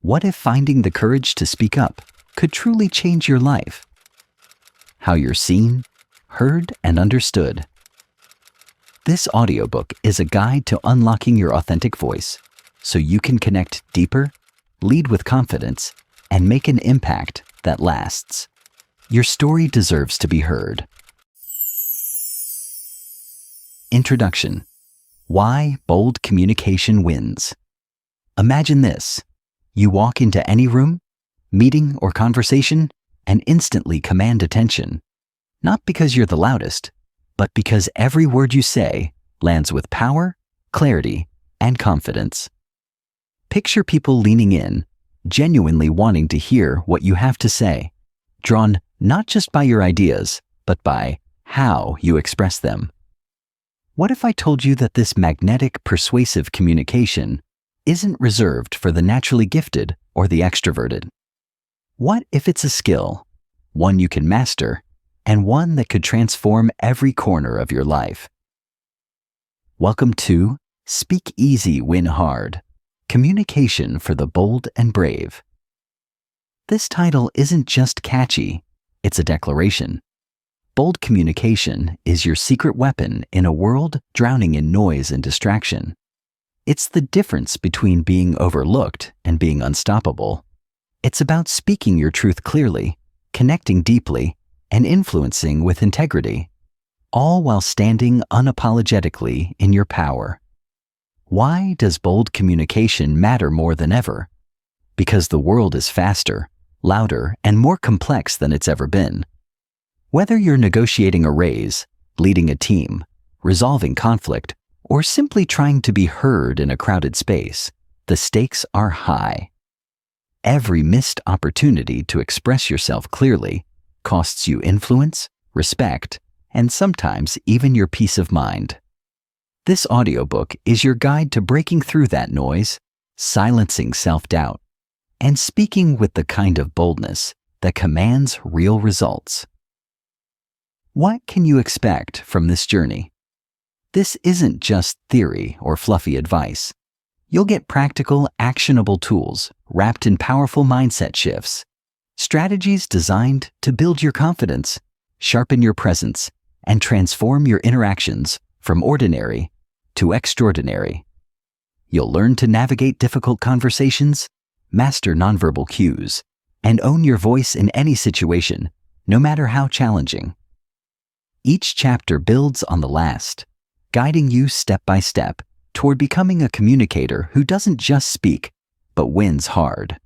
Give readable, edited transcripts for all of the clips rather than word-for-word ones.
What if finding the courage to speak up could truly change your life? How you're seen, heard, and understood. This audiobook is a guide to unlocking your authentic voice so you can connect deeper, lead with confidence, and make an impact that lasts. Your story deserves to be heard. Introduction. Why bold communication wins. Imagine this. You walk into any room, meeting, or conversation and instantly command attention. Not because you're the loudest, but because every word you say lands with power, clarity, and confidence. Picture people leaning in, genuinely wanting to hear what you have to say, drawn not just by your ideas, but by how you express them. What if I told you that this magnetic, persuasive communication isn't reserved for the naturally gifted or the extroverted? What if it's a skill, one you can master, and one that could transform every corner of your life? Welcome to Speak Easy, Win Hard, Communication for the Bold and Brave. This title isn't just catchy, it's a declaration. Bold communication is your secret weapon in a world drowning in noise and distraction. It's the difference between being overlooked and being unstoppable. It's about speaking your truth clearly, connecting deeply, and influencing with integrity, all while standing unapologetically in your power. Why does bold communication matter more than ever? Because the world is faster, louder, and more complex than it's ever been. Whether you're negotiating a raise, leading a team, resolving conflict, or simply trying to be heard in a crowded space, the stakes are high. Every missed opportunity to express yourself clearly costs you influence, respect, and sometimes even your peace of mind. This audiobook is your guide to breaking through that noise, silencing self-doubt, and speaking with the kind of boldness that commands real results. What can you expect from this journey? This isn't just theory or fluffy advice. You'll get practical, actionable tools wrapped in powerful mindset shifts, strategies designed to build your confidence, sharpen your presence, and transform your interactions from ordinary to extraordinary. You'll learn to navigate difficult conversations, master nonverbal cues, and own your voice in any situation, no matter how challenging. Each chapter builds on the last, guiding you step by step toward becoming a communicator who doesn't just speak, but wins hard.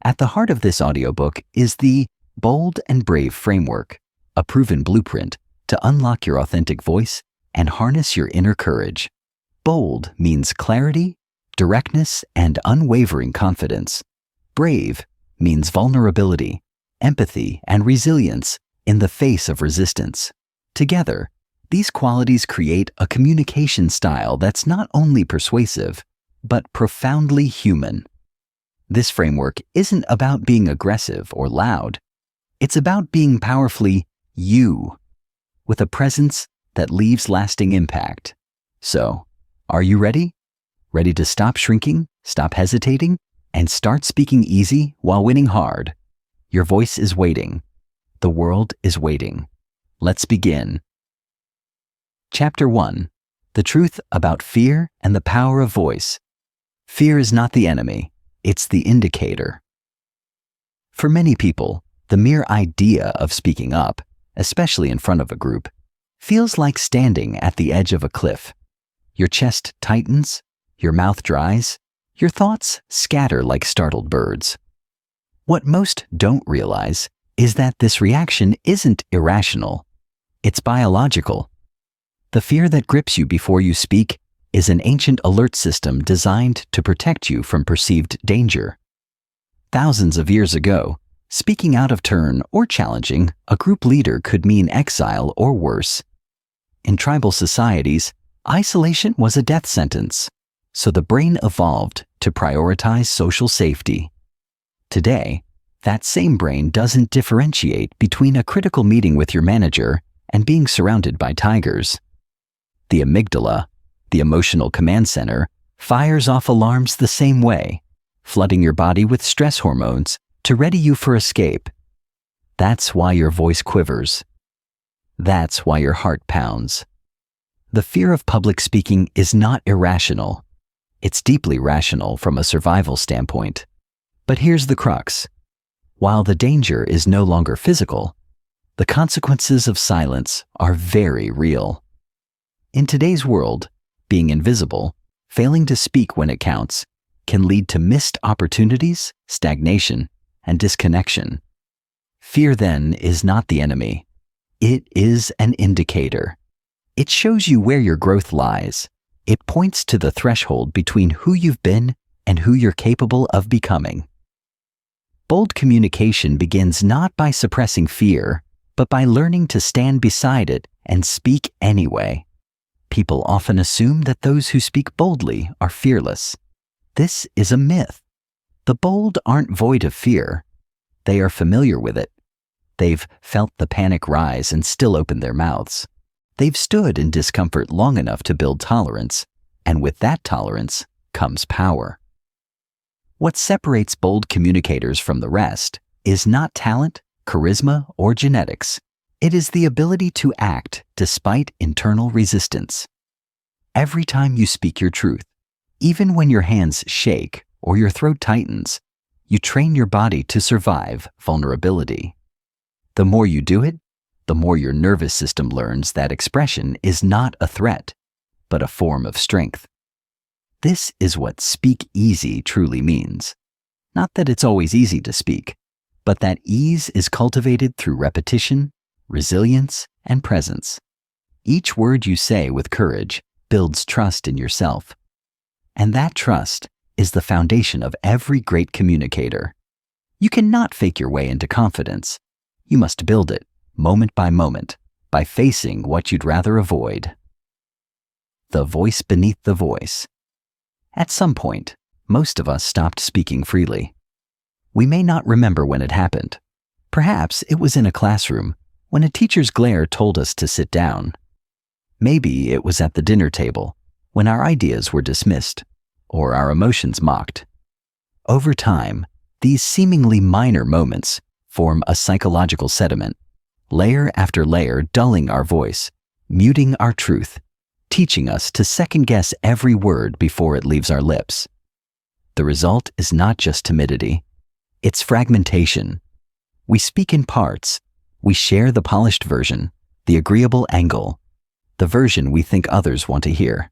At the heart of this audiobook is the Bold and Brave framework, a proven blueprint to unlock your authentic voice and harness your inner courage. Bold means clarity, directness, and unwavering confidence. Brave means vulnerability, empathy, and resilience in the face of resistance. Together, these qualities create a communication style that's not only persuasive, but profoundly human. This framework isn't about being aggressive or loud. It's about being powerfully you, with a presence that leaves lasting impact. So, are you ready? Ready to stop shrinking, stop hesitating, and start speaking easy while winning hard? Your voice is waiting. The world is waiting. Let's begin. Chapter 1. The Truth About Fear and the Power of Voice. Fear is not the enemy, it's the indicator. For many people, the mere idea of speaking up, especially in front of a group, feels like standing at the edge of a cliff. Your chest tightens, your mouth dries, your thoughts scatter like startled birds. What most don't realize is that this reaction isn't irrational. It's biological. The fear that grips you before you speak is an ancient alert system designed to protect you from perceived danger. Thousands of years ago, speaking out of turn or challenging a group leader could mean exile or worse. In tribal societies, isolation was a death sentence, so the brain evolved to prioritize social safety. Today, that same brain doesn't differentiate between a critical meeting with your manager and being surrounded by tigers. The amygdala, the emotional command center, fires off alarms the same way, flooding your body with stress hormones to ready you for escape. That's why your voice quivers. That's why your heart pounds. The fear of public speaking is not irrational. It's deeply rational from a survival standpoint. But here's the crux. While the danger is no longer physical, the consequences of silence are very real. In today's world, being invisible, failing to speak when it counts, can lead to missed opportunities, stagnation, and disconnection. Fear, then, is not the enemy. It is an indicator. It shows you where your growth lies. It points to the threshold between who you've been and who you're capable of becoming. Bold communication begins not by suppressing fear, but by learning to stand beside it and speak anyway. People often assume that those who speak boldly are fearless. This is a myth. The bold aren't void of fear. They are familiar with it. They've felt the panic rise and still open their mouths. They've stood in discomfort long enough to build tolerance, and with that tolerance comes power. What separates bold communicators from the rest is not talent, charisma, or genetics. It is the ability to act despite internal resistance. Every time you speak your truth, even when your hands shake or your throat tightens, you train your body to survive vulnerability. The more you do it, the more your nervous system learns that expression is not a threat, but a form of strength. This is what speak easy truly means. Not that it's always easy to speak, but that ease is cultivated through repetition, resilience, and presence. Each word you say with courage builds trust in yourself. And that trust is the foundation of every great communicator. You cannot fake your way into confidence. You must build it, moment by moment, by facing what you'd rather avoid. The voice beneath the voice. At some point, most of us stopped speaking freely. We may not remember when it happened. Perhaps it was in a classroom, when a teacher's glare told us to sit down. Maybe it was at the dinner table, when our ideas were dismissed, or our emotions mocked. Over time, these seemingly minor moments form a psychological sediment, layer after layer dulling our voice, muting our truth, teaching us to second-guess every word before it leaves our lips. The result is not just timidity, it's fragmentation. We speak in parts. We share the polished version, the agreeable angle, the version we think others want to hear.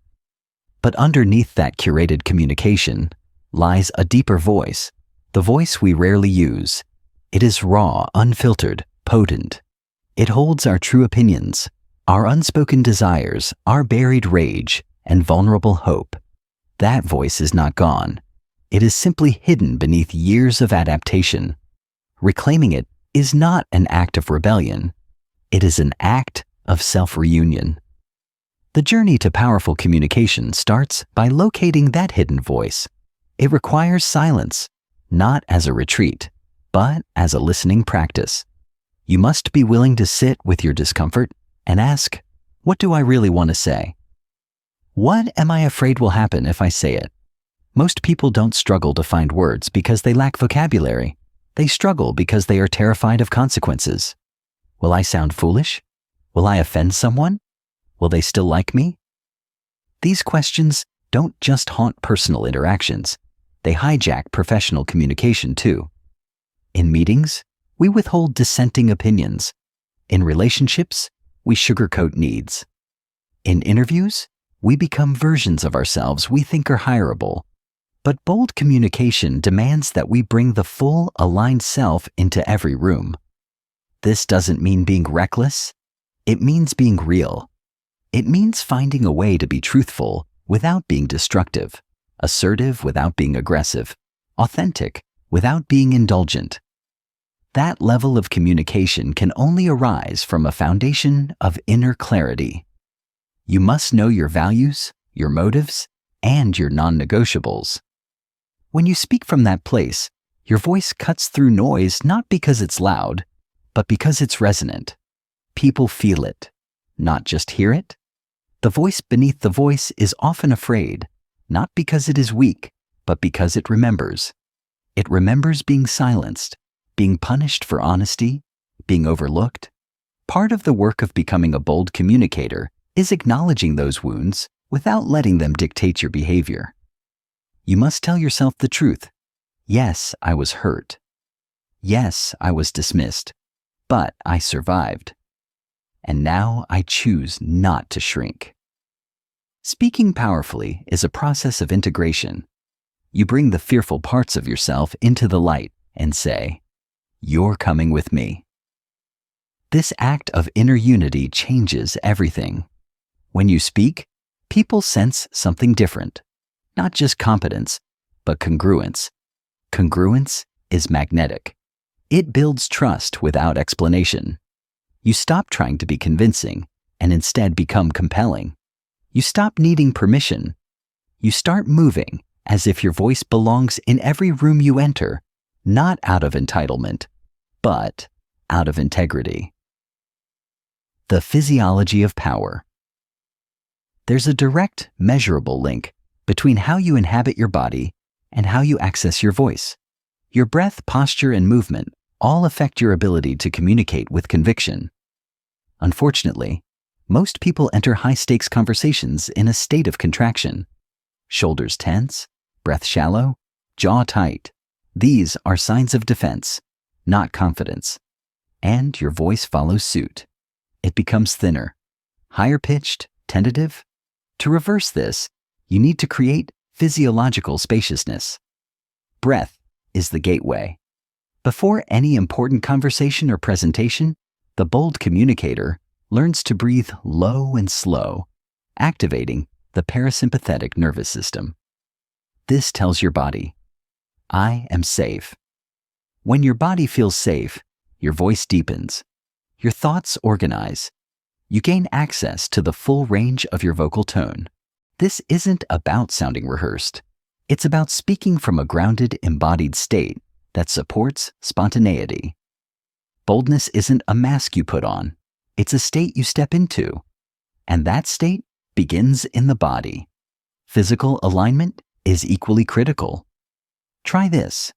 But underneath that curated communication lies a deeper voice, the voice we rarely use. It is raw, unfiltered, potent. It holds our true opinions, our unspoken desires, our buried rage, and vulnerable hope. That voice is not gone. It is simply hidden beneath years of adaptation. Reclaiming it is not an act of rebellion. It is an act of self-reunion. The journey to powerful communication starts by locating that hidden voice. It requires silence, not as a retreat, but as a listening practice. You must be willing to sit with your discomfort and ask, what do I really want to say? What am I afraid will happen if I say it? Most people don't struggle to find words because they lack vocabulary. They struggle because they are terrified of consequences. Will I sound foolish? Will I offend someone? Will they still like me? These questions don't just haunt personal interactions. They hijack professional communication too. In meetings, we withhold dissenting opinions. In relationships, we sugarcoat needs. In interviews, we become versions of ourselves we think are hireable. But bold communication demands that we bring the full, aligned self into every room. This doesn't mean being reckless. It means being real. It means finding a way to be truthful without being destructive, assertive without being aggressive, authentic without being indulgent. That level of communication can only arise from a foundation of inner clarity. You must know your values, your motives, and your non-negotiables. When you speak from that place, your voice cuts through noise not because it's loud, but because it's resonant. People feel it, not just hear it. The voice beneath the voice is often afraid, not because it is weak, but because it remembers. It remembers being silenced, being punished for honesty, being overlooked. Part of the work of becoming a bold communicator is acknowledging those wounds without letting them dictate your behavior. You must tell yourself the truth. Yes, I was hurt. Yes, I was dismissed, but I survived. And now I choose not to shrink. Speaking powerfully is a process of integration. You bring the fearful parts of yourself into the light and say, "You're coming with me." This act of inner unity changes everything. When you speak, people sense something different. Not just competence, but congruence. Congruence is magnetic. It builds trust without explanation. You stop trying to be convincing and instead become compelling. You stop needing permission. You start moving as if your voice belongs in every room you enter, not out of entitlement, but out of integrity. The physiology of power. There's a direct, measurable link between how you inhabit your body and how you access your voice. Your breath, posture, and movement all affect your ability to communicate with conviction. Unfortunately, most people enter high-stakes conversations in a state of contraction. Shoulders tense, breath shallow, jaw tight. These are signs of defense, not confidence. And your voice follows suit. It becomes thinner, higher-pitched, tentative. To reverse this, you need to create physiological spaciousness. Breath is the gateway. Before any important conversation or presentation, the bold communicator learns to breathe low and slow, activating the parasympathetic nervous system. This tells your body, "I am safe." When your body feels safe, your voice deepens. Your thoughts organize. You gain access to the full range of your vocal tone. This isn't about sounding rehearsed. It's about speaking from a grounded, embodied state that supports spontaneity. Boldness isn't a mask you put on. It's a state you step into. And that state begins in the body. Physical alignment is equally critical. Try this.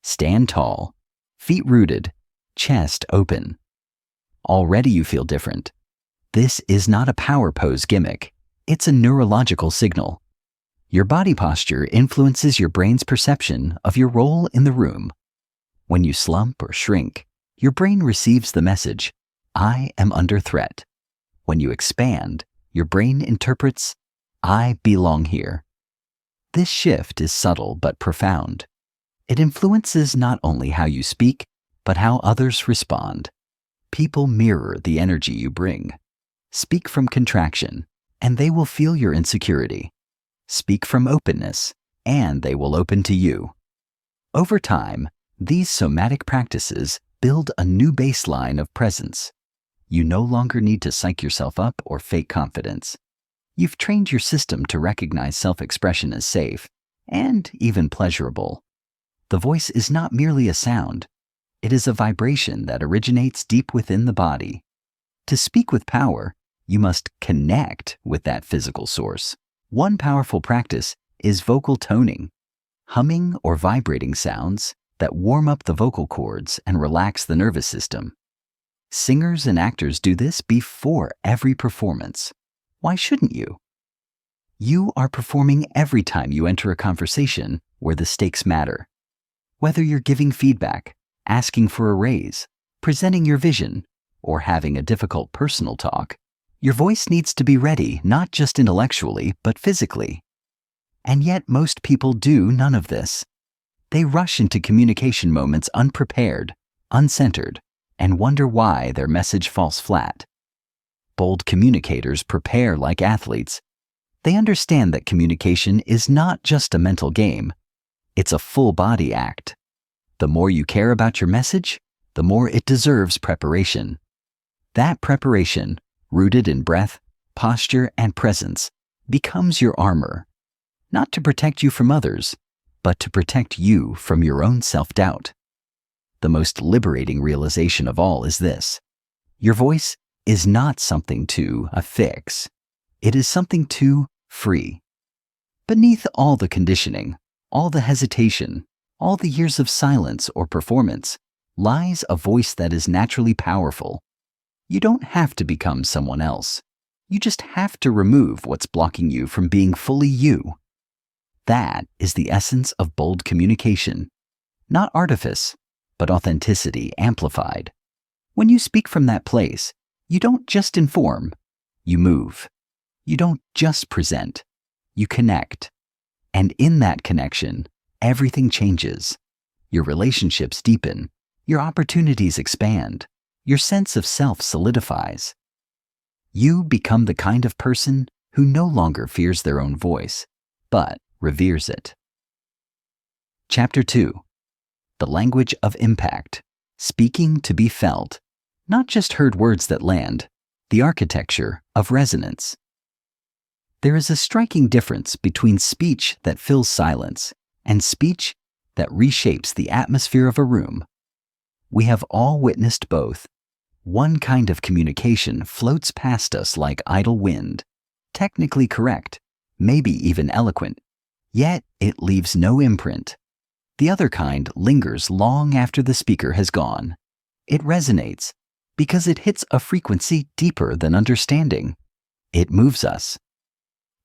Stand tall, feet rooted, chest open. Already you feel different. This is not a power pose gimmick. It's a neurological signal. Your body posture influences your brain's perception of your role in the room. When you slump or shrink, your brain receives the message, "I am under threat." When you expand, your brain interprets, "I belong here." This shift is subtle but profound. It influences not only how you speak, but how others respond. People mirror the energy you bring. Speak from contraction, and they will feel your insecurity. Speak from openness, and they will open to you. Over time, these somatic practices build a new baseline of presence. You no longer need to psych yourself up or fake confidence. You've trained your system to recognize self-expression as safe and even pleasurable. The voice is not merely a sound. It is a vibration that originates deep within the body. To speak with power, you must connect with that physical source. One powerful practice is vocal toning, humming or vibrating sounds that warm up the vocal cords and relax the nervous system. Singers and actors do this before every performance. Why shouldn't you? You are performing every time you enter a conversation where the stakes matter. Whether you're giving feedback, asking for a raise, presenting your vision, or having a difficult personal talk, your voice needs to be ready not just intellectually, but physically. And yet most people do none of this. They rush into communication moments unprepared, uncentered, and wonder why their message falls flat. Bold communicators prepare like athletes. They understand that communication is not just a mental game. It's a full-body act. The more you care about your message, the more it deserves preparation. That preparation, rooted in breath, posture, and presence, becomes your armor, not to protect you from others, but to protect you from your own self-doubt. The most liberating realization of all is this: your voice is not something to affix. It is something to free. Beneath all the conditioning, all the hesitation, all the years of silence or performance, lies a voice that is naturally powerful. You don't have to become someone else. You just have to remove what's blocking you from being fully you. That is the essence of bold communication. Not artifice, but authenticity amplified. When you speak from that place, you don't just inform, you move. You don't just present, you connect. And in that connection, everything changes. Your relationships deepen, your opportunities expand, your sense of self solidifies. You become the kind of person who no longer fears their own voice, but reveres it. Chapter 2. The Language of Impact. Speaking to be felt, not just heard words that land. The architecture of resonance. There is a striking difference between speech that fills silence and speech that reshapes the atmosphere of a room. We have all witnessed both. One kind of communication floats past us like idle wind, technically correct, maybe even eloquent, yet it leaves no imprint. The other kind lingers long after the speaker has gone. It resonates because it hits a frequency deeper than understanding. It moves us.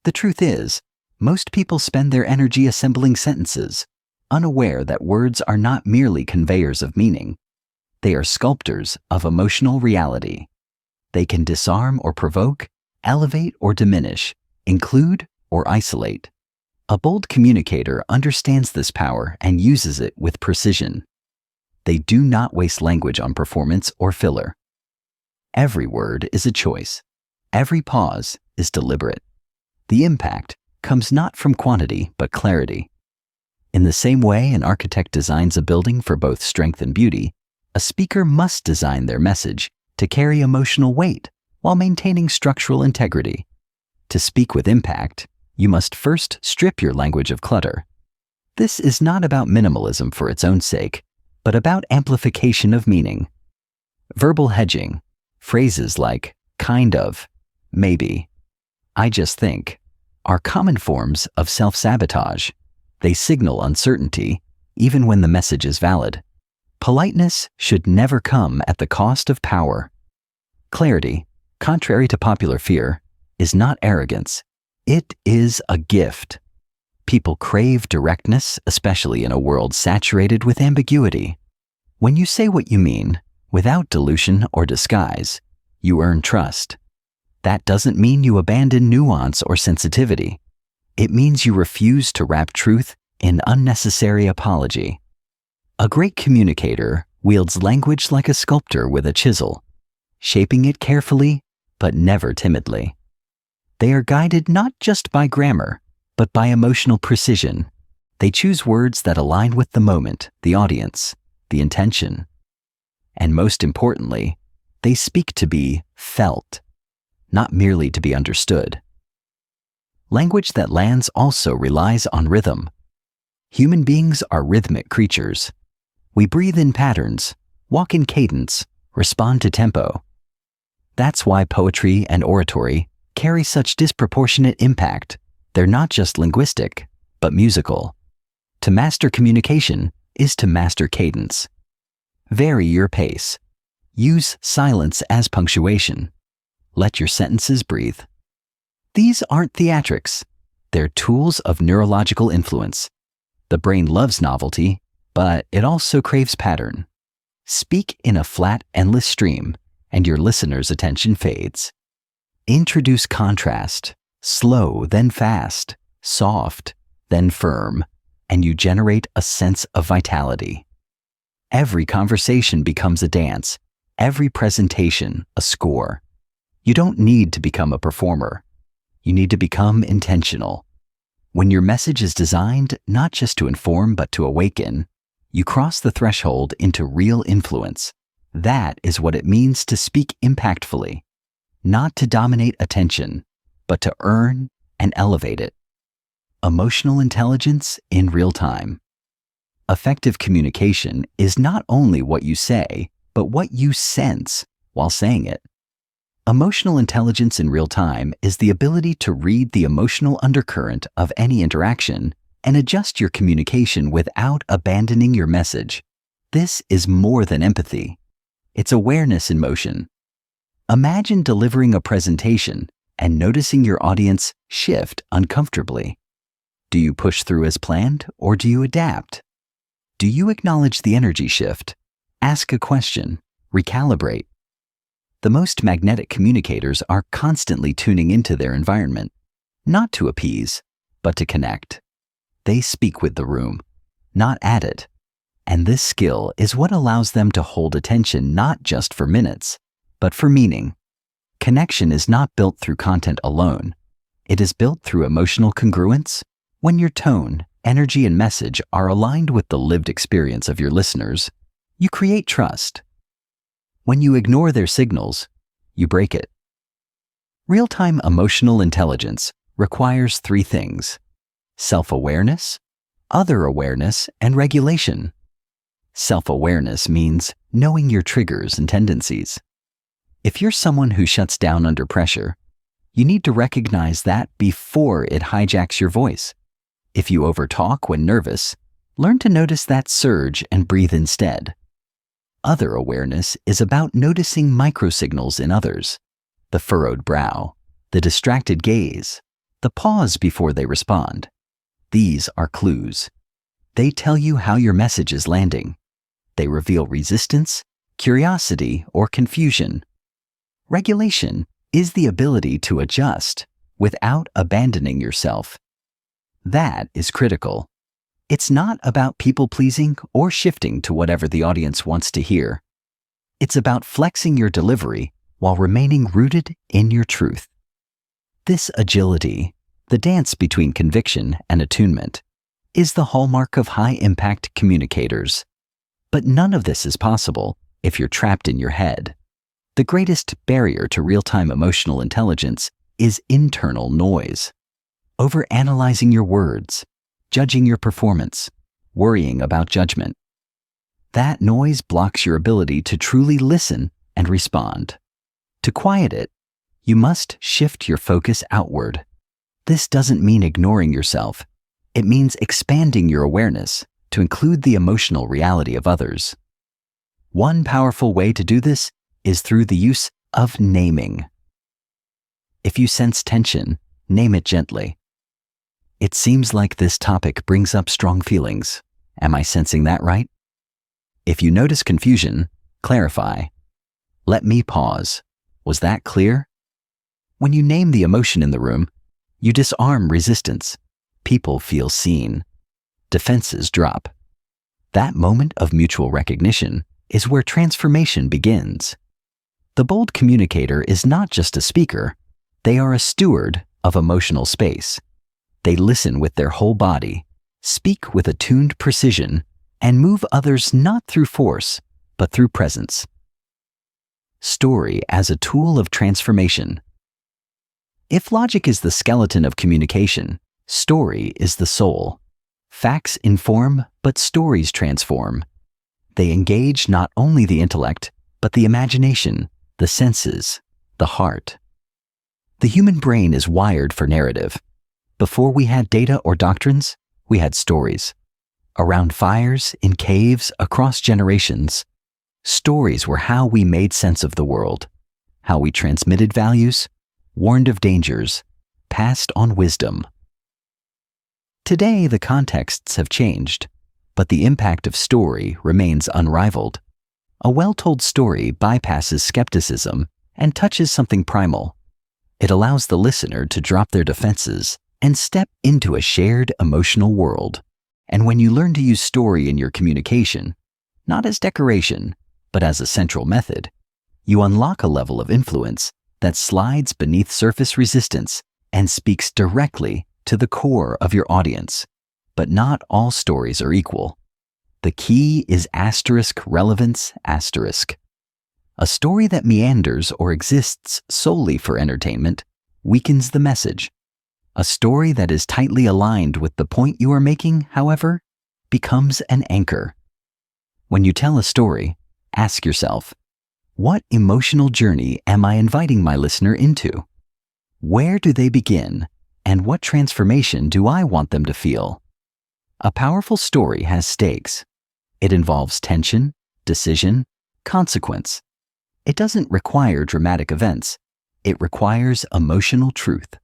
The truth is, most people spend their energy assembling sentences, unaware that words are not merely conveyors of meaning. They are sculptors of emotional reality. They can disarm or provoke, elevate or diminish, include or isolate. A bold communicator understands this power and uses it with precision. They do not waste language on performance or filler. Every word is a choice. Every pause is deliberate. The impact comes not from quantity but clarity. In the same way an architect designs a building for both strength and beauty, a speaker must design their message to carry emotional weight while maintaining structural integrity. To speak with impact, you must first strip your language of clutter. This is not about minimalism for its own sake, but about amplification of meaning. Verbal hedging, phrases like kind of, maybe, I just think, are common forms of self-sabotage. They signal uncertainty, even when the message is valid. Politeness should never come at the cost of power. Clarity, contrary to popular fear, is not arrogance. It is a gift. People crave directness, especially in a world saturated with ambiguity. When you say what you mean, without dilution or disguise, you earn trust. That doesn't mean you abandon nuance or sensitivity. It means you refuse to wrap truth in unnecessary apology. A great communicator wields language like a sculptor with a chisel, shaping it carefully but never timidly. They are guided not just by grammar, but by emotional precision. They choose words that align with the moment, the audience, the intention. And most importantly, they speak to be felt, not merely to be understood. Language that lands also relies on rhythm. Human beings are rhythmic creatures. We breathe in patterns, walk in cadence, respond to tempo. That's why poetry and oratory carry such disproportionate impact. They're not just linguistic, but musical. To master communication is to master cadence. Vary your pace. Use silence as punctuation. Let your sentences breathe. These aren't theatrics. They're tools of neurological influence. The brain loves novelty, but it also craves pattern. Speak in a flat, endless stream, and your listener's attention fades. Introduce contrast, slow then fast, soft then firm, and you generate a sense of vitality. Every conversation becomes a dance, every presentation a score. You don't need to become a performer. You need to become intentional. When your message is designed not just to inform but to awaken, you cross the threshold into real influence. That is what it means to speak impactfully. Not to dominate attention, but to earn and elevate it. Emotional intelligence in real time. Effective communication is not only what you say, but what you sense while saying it. Emotional intelligence in real time is the ability to read the emotional undercurrent of any interaction and adjust your communication without abandoning your message. This is more than empathy. It's awareness in motion. Imagine delivering a presentation and noticing your audience shift uncomfortably. Do you push through as planned, or do you adapt? Do you acknowledge the energy shift? Ask a question, recalibrate. The most magnetic communicators are constantly tuning into their environment, not to appease, but to connect. They speak with the room, not at it. And this skill is what allows them to hold attention not just for minutes, but for meaning. Connection is not built through content alone. It is built through emotional congruence. When your tone, energy, and message are aligned with the lived experience of your listeners, you create trust. When you ignore their signals, you break it. Real-time emotional intelligence requires 3 things: self-awareness, other awareness, and regulation. Self-awareness means knowing your triggers and tendencies. If you're someone who shuts down under pressure, you need to recognize that before it hijacks your voice. If you overtalk when nervous, learn to notice that surge and breathe instead. Other awareness is about noticing microsignals in others: the furrowed brow, the distracted gaze, the pause before they respond. These are clues. They tell you how your message is landing. They reveal resistance, curiosity, or confusion. Regulation is the ability to adjust without abandoning yourself. That is critical. It's not about people-pleasing or shifting to whatever the audience wants to hear. It's about flexing your delivery while remaining rooted in your truth. This agility, the dance between conviction and attunement, is the hallmark of high-impact communicators. But none of this is possible if you're trapped in your head. The greatest barrier to real-time emotional intelligence is internal noise. Overanalyzing your words, judging your performance, worrying about judgment. That noise blocks your ability to truly listen and respond. To quiet it, you must shift your focus outward. This doesn't mean ignoring yourself. It means expanding your awareness to include the emotional reality of others. One powerful way to do this is through the use of naming. If you sense tension, name it gently. It seems like this topic brings up strong feelings. Am I sensing that right? If you notice confusion, clarify. Let me pause. Was that clear? When you name the emotion in the room, you disarm resistance. People feel seen. Defenses drop. That moment of mutual recognition is where transformation begins. The bold communicator is not just a speaker. They are a steward of emotional space. They listen with their whole body, speak with attuned precision, and move others not through force, but through presence. Story as a tool of transformation. If logic is the skeleton of communication, story is the soul. Facts inform, but stories transform. They engage not only the intellect, but the imagination, the senses, the heart. The human brain is wired for narrative. Before we had data or doctrines, we had stories. Around fires, in caves, across generations, stories were how we made sense of the world, how we transmitted values, warned of dangers, passed on wisdom. Today, the contexts have changed, but the impact of story remains unrivaled. A well-told story bypasses skepticism and touches something primal. It allows the listener to drop their defenses and step into a shared emotional world. And when you learn to use story in your communication, not as decoration, but as a central method, you unlock a level of influence that slides beneath surface resistance and speaks directly to the core of your audience. But not all stories are equal. The key is relevance. A story that meanders or exists solely for entertainment weakens the message. A story that is tightly aligned with the point you are making, however, becomes an anchor. When you tell a story, ask yourself, what emotional journey am I inviting my listener into? Where do they begin, and what transformation do I want them to feel? A powerful story has stakes. It involves tension, decision, consequence. It doesn't require dramatic events. It requires emotional truth.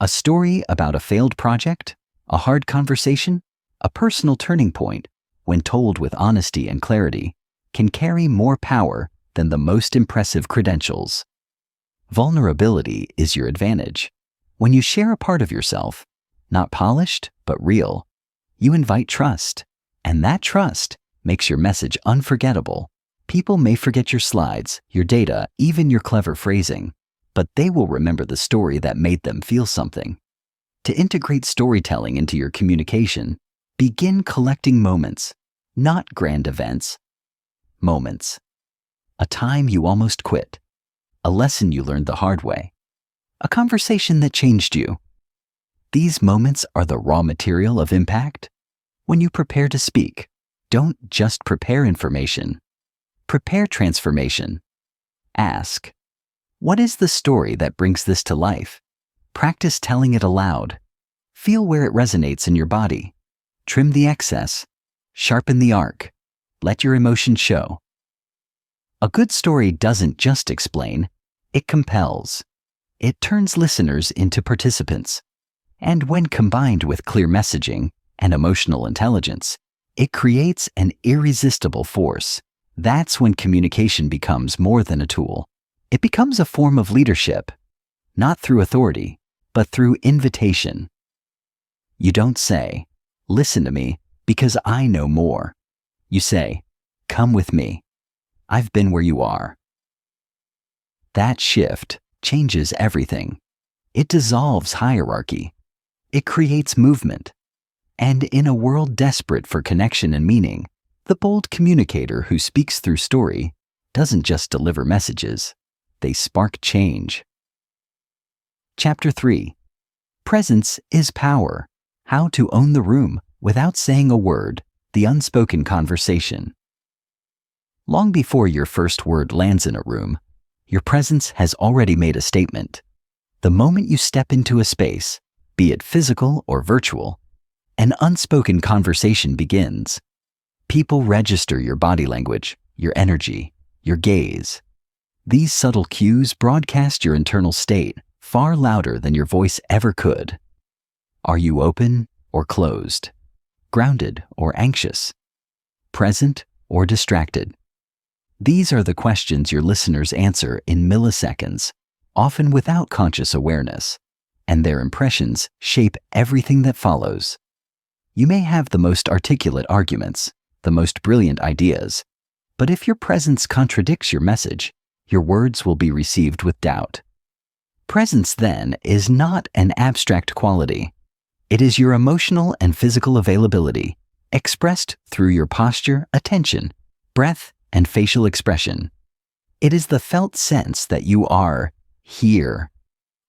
A story about a failed project, a hard conversation, a personal turning point, when told with honesty and clarity, can carry more power than the most impressive credentials. Vulnerability is your advantage. When you share a part of yourself, not polished, but real, you invite trust, and that trust makes your message unforgettable. People may forget your slides, your data, even your clever phrasing, but they will remember the story that made them feel something. To integrate storytelling into your communication, begin collecting moments, not grand events. Moments. A time you almost quit. A lesson you learned the hard way. A conversation that changed you. These moments are the raw material of impact. When you prepare to speak, don't just prepare information. Prepare transformation. Ask, what is the story that brings this to life? Practice telling it aloud. Feel where it resonates in your body. Trim the excess. Sharpen the arc. Let your emotions show. A good story doesn't just explain, it compels. It turns listeners into participants. And when combined with clear messaging and emotional intelligence, it creates an irresistible force. That's when communication becomes more than a tool. It becomes a form of leadership, not through authority, but through invitation. You don't say, listen to me because I know more. You say, come with me. I've been where you are. That shift changes everything. It dissolves hierarchy. It creates movement. And in a world desperate for connection and meaning, the bold communicator who speaks through story doesn't just deliver messages, they spark change. Chapter 3. Presence is power. How to own the room without saying a word, the unspoken conversation. Long before your first word lands in a room, your presence has already made a statement. The moment you step into a space, be it physical or virtual, an unspoken conversation begins. People register your body language, your energy, your gaze. These subtle cues broadcast your internal state far louder than your voice ever could. Are you open or closed? Grounded or anxious? Present or distracted? These are the questions your listeners answer in milliseconds, often without conscious awareness, and their impressions shape everything that follows. You may have the most articulate arguments, the most brilliant ideas, but if your presence contradicts your message, your words will be received with doubt. Presence, then, is not an abstract quality. It is your emotional and physical availability, expressed through your posture, attention, breath, and facial expression. It is the felt sense that you are here,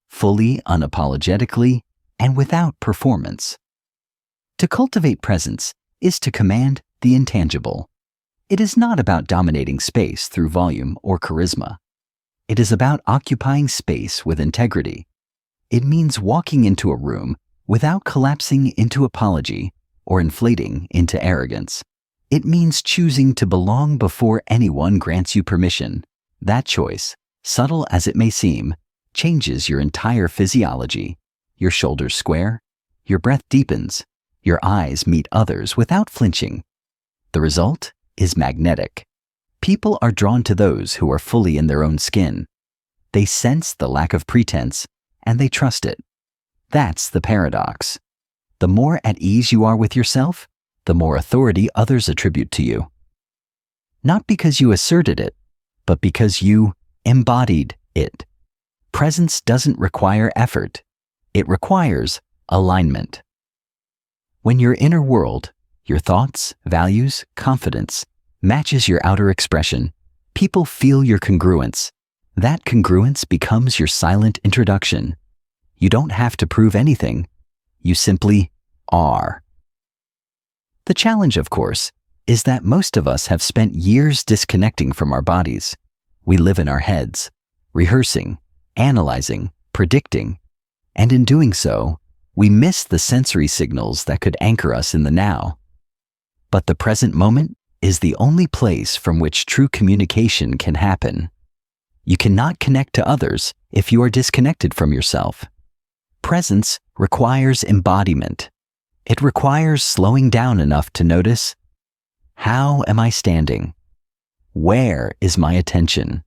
fully, unapologetically, and without performance. To cultivate presence is to command the intangible. It is not about dominating space through volume or charisma. It is about occupying space with integrity. It means walking into a room without collapsing into apology or inflating into arrogance. It means choosing to belong before anyone grants you permission. That choice, subtle as it may seem, changes your entire physiology. Your shoulders square, your breath deepens, your eyes meet others without flinching. The result is magnetic. People are drawn to those who are fully in their own skin. They sense the lack of pretense, and they trust it. That's the paradox. The more at ease you are with yourself, the more authority others attribute to you. Not because you asserted it, but because you embodied it. Presence doesn't require effort. It requires alignment. When your inner world, your thoughts, values, confidence, matches your outer expression, people feel your congruence. That congruence becomes your silent introduction. You don't have to prove anything. You simply are. The challenge, of course, is that most of us have spent years disconnecting from our bodies. We live in our heads, rehearsing, analyzing, predicting, and in doing so, We miss the sensory signals that could anchor us in the now. But the present moment is the only place from which true communication can happen. You cannot connect to others if you are disconnected from yourself. Presence requires embodiment. It requires slowing down enough to notice, how am I standing? Where is my attention?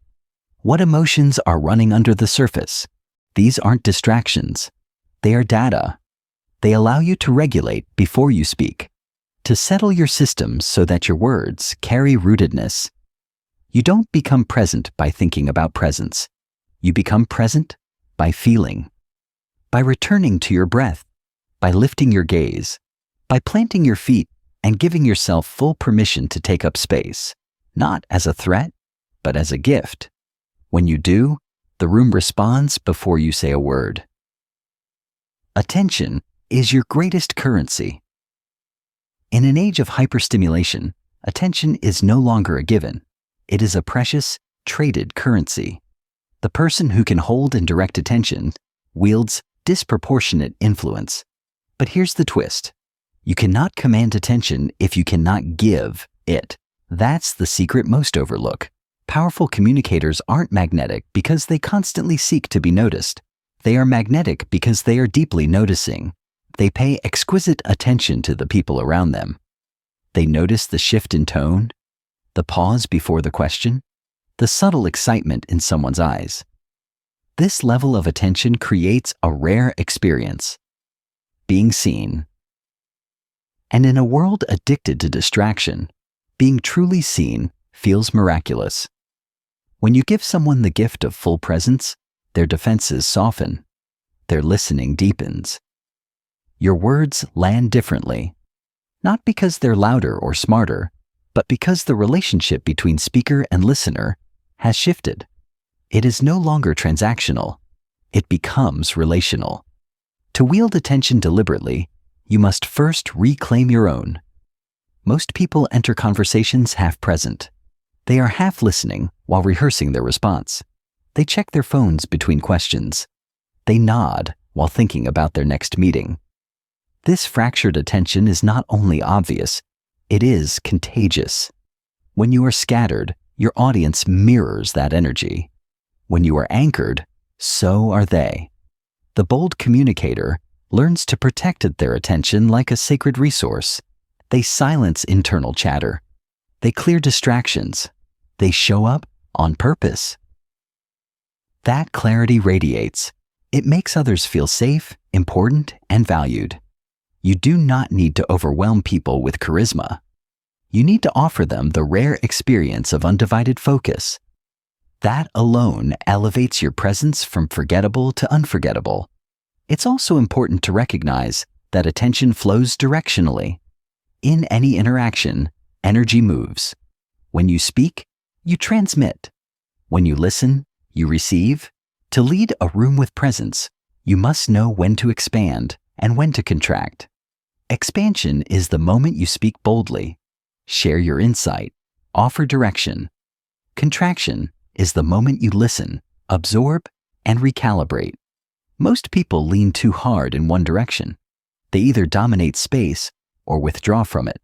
What emotions are running under the surface? These aren't distractions. They are data. They allow you to regulate before you speak, to settle your systems so that your words carry rootedness. You don't become present by thinking about presence. You become present by feeling, by returning to your breath, by lifting your gaze, by planting your feet and giving yourself full permission to take up space, not as a threat, but as a gift. When you do, the room responds before you say a word. Attention is your greatest currency. In an age of hyperstimulation, attention is no longer a given. It is a precious, traded currency. The person who can hold and direct attention wields disproportionate influence. But here's the twist. You cannot command attention if you cannot give it. That's the secret most overlook. Powerful communicators aren't magnetic because they constantly seek to be noticed. They are magnetic because they are deeply noticing. They pay exquisite attention to the people around them. They notice the shift in tone, the pause before the question, the subtle excitement in someone's eyes. This level of attention creates a rare experience, being seen. And in a world addicted to distraction, being truly seen feels miraculous. When you give someone the gift of full presence, their defenses soften, their listening deepens. Your words land differently, not because they're louder or smarter, but because the relationship between speaker and listener has shifted. It is no longer transactional. It becomes relational. To wield attention deliberately, you must first reclaim your own. Most people enter conversations half present. They are half listening while rehearsing their response. They check their phones between questions. They nod while thinking about their next meeting. This fractured attention is not only obvious, it is contagious. When you are scattered, your audience mirrors that energy. When you are anchored, so are they. The bold communicator learns to protect their attention like a sacred resource. They silence internal chatter. They clear distractions. They show up on purpose. That clarity radiates. It makes others feel safe, important, and valued. You do not need to overwhelm people with charisma. You need to offer them the rare experience of undivided focus. That alone elevates your presence from forgettable to unforgettable. It's also important to recognize that attention flows directionally. In any interaction, energy moves. When you speak, you transmit. When you listen, you receive. To lead a room with presence, you must know when to expand and when to contract. Expansion is the moment you speak boldly, share your insight, offer direction. Contraction is the moment you listen, absorb, and recalibrate. Most people lean too hard in one direction. They either dominate space or withdraw from it.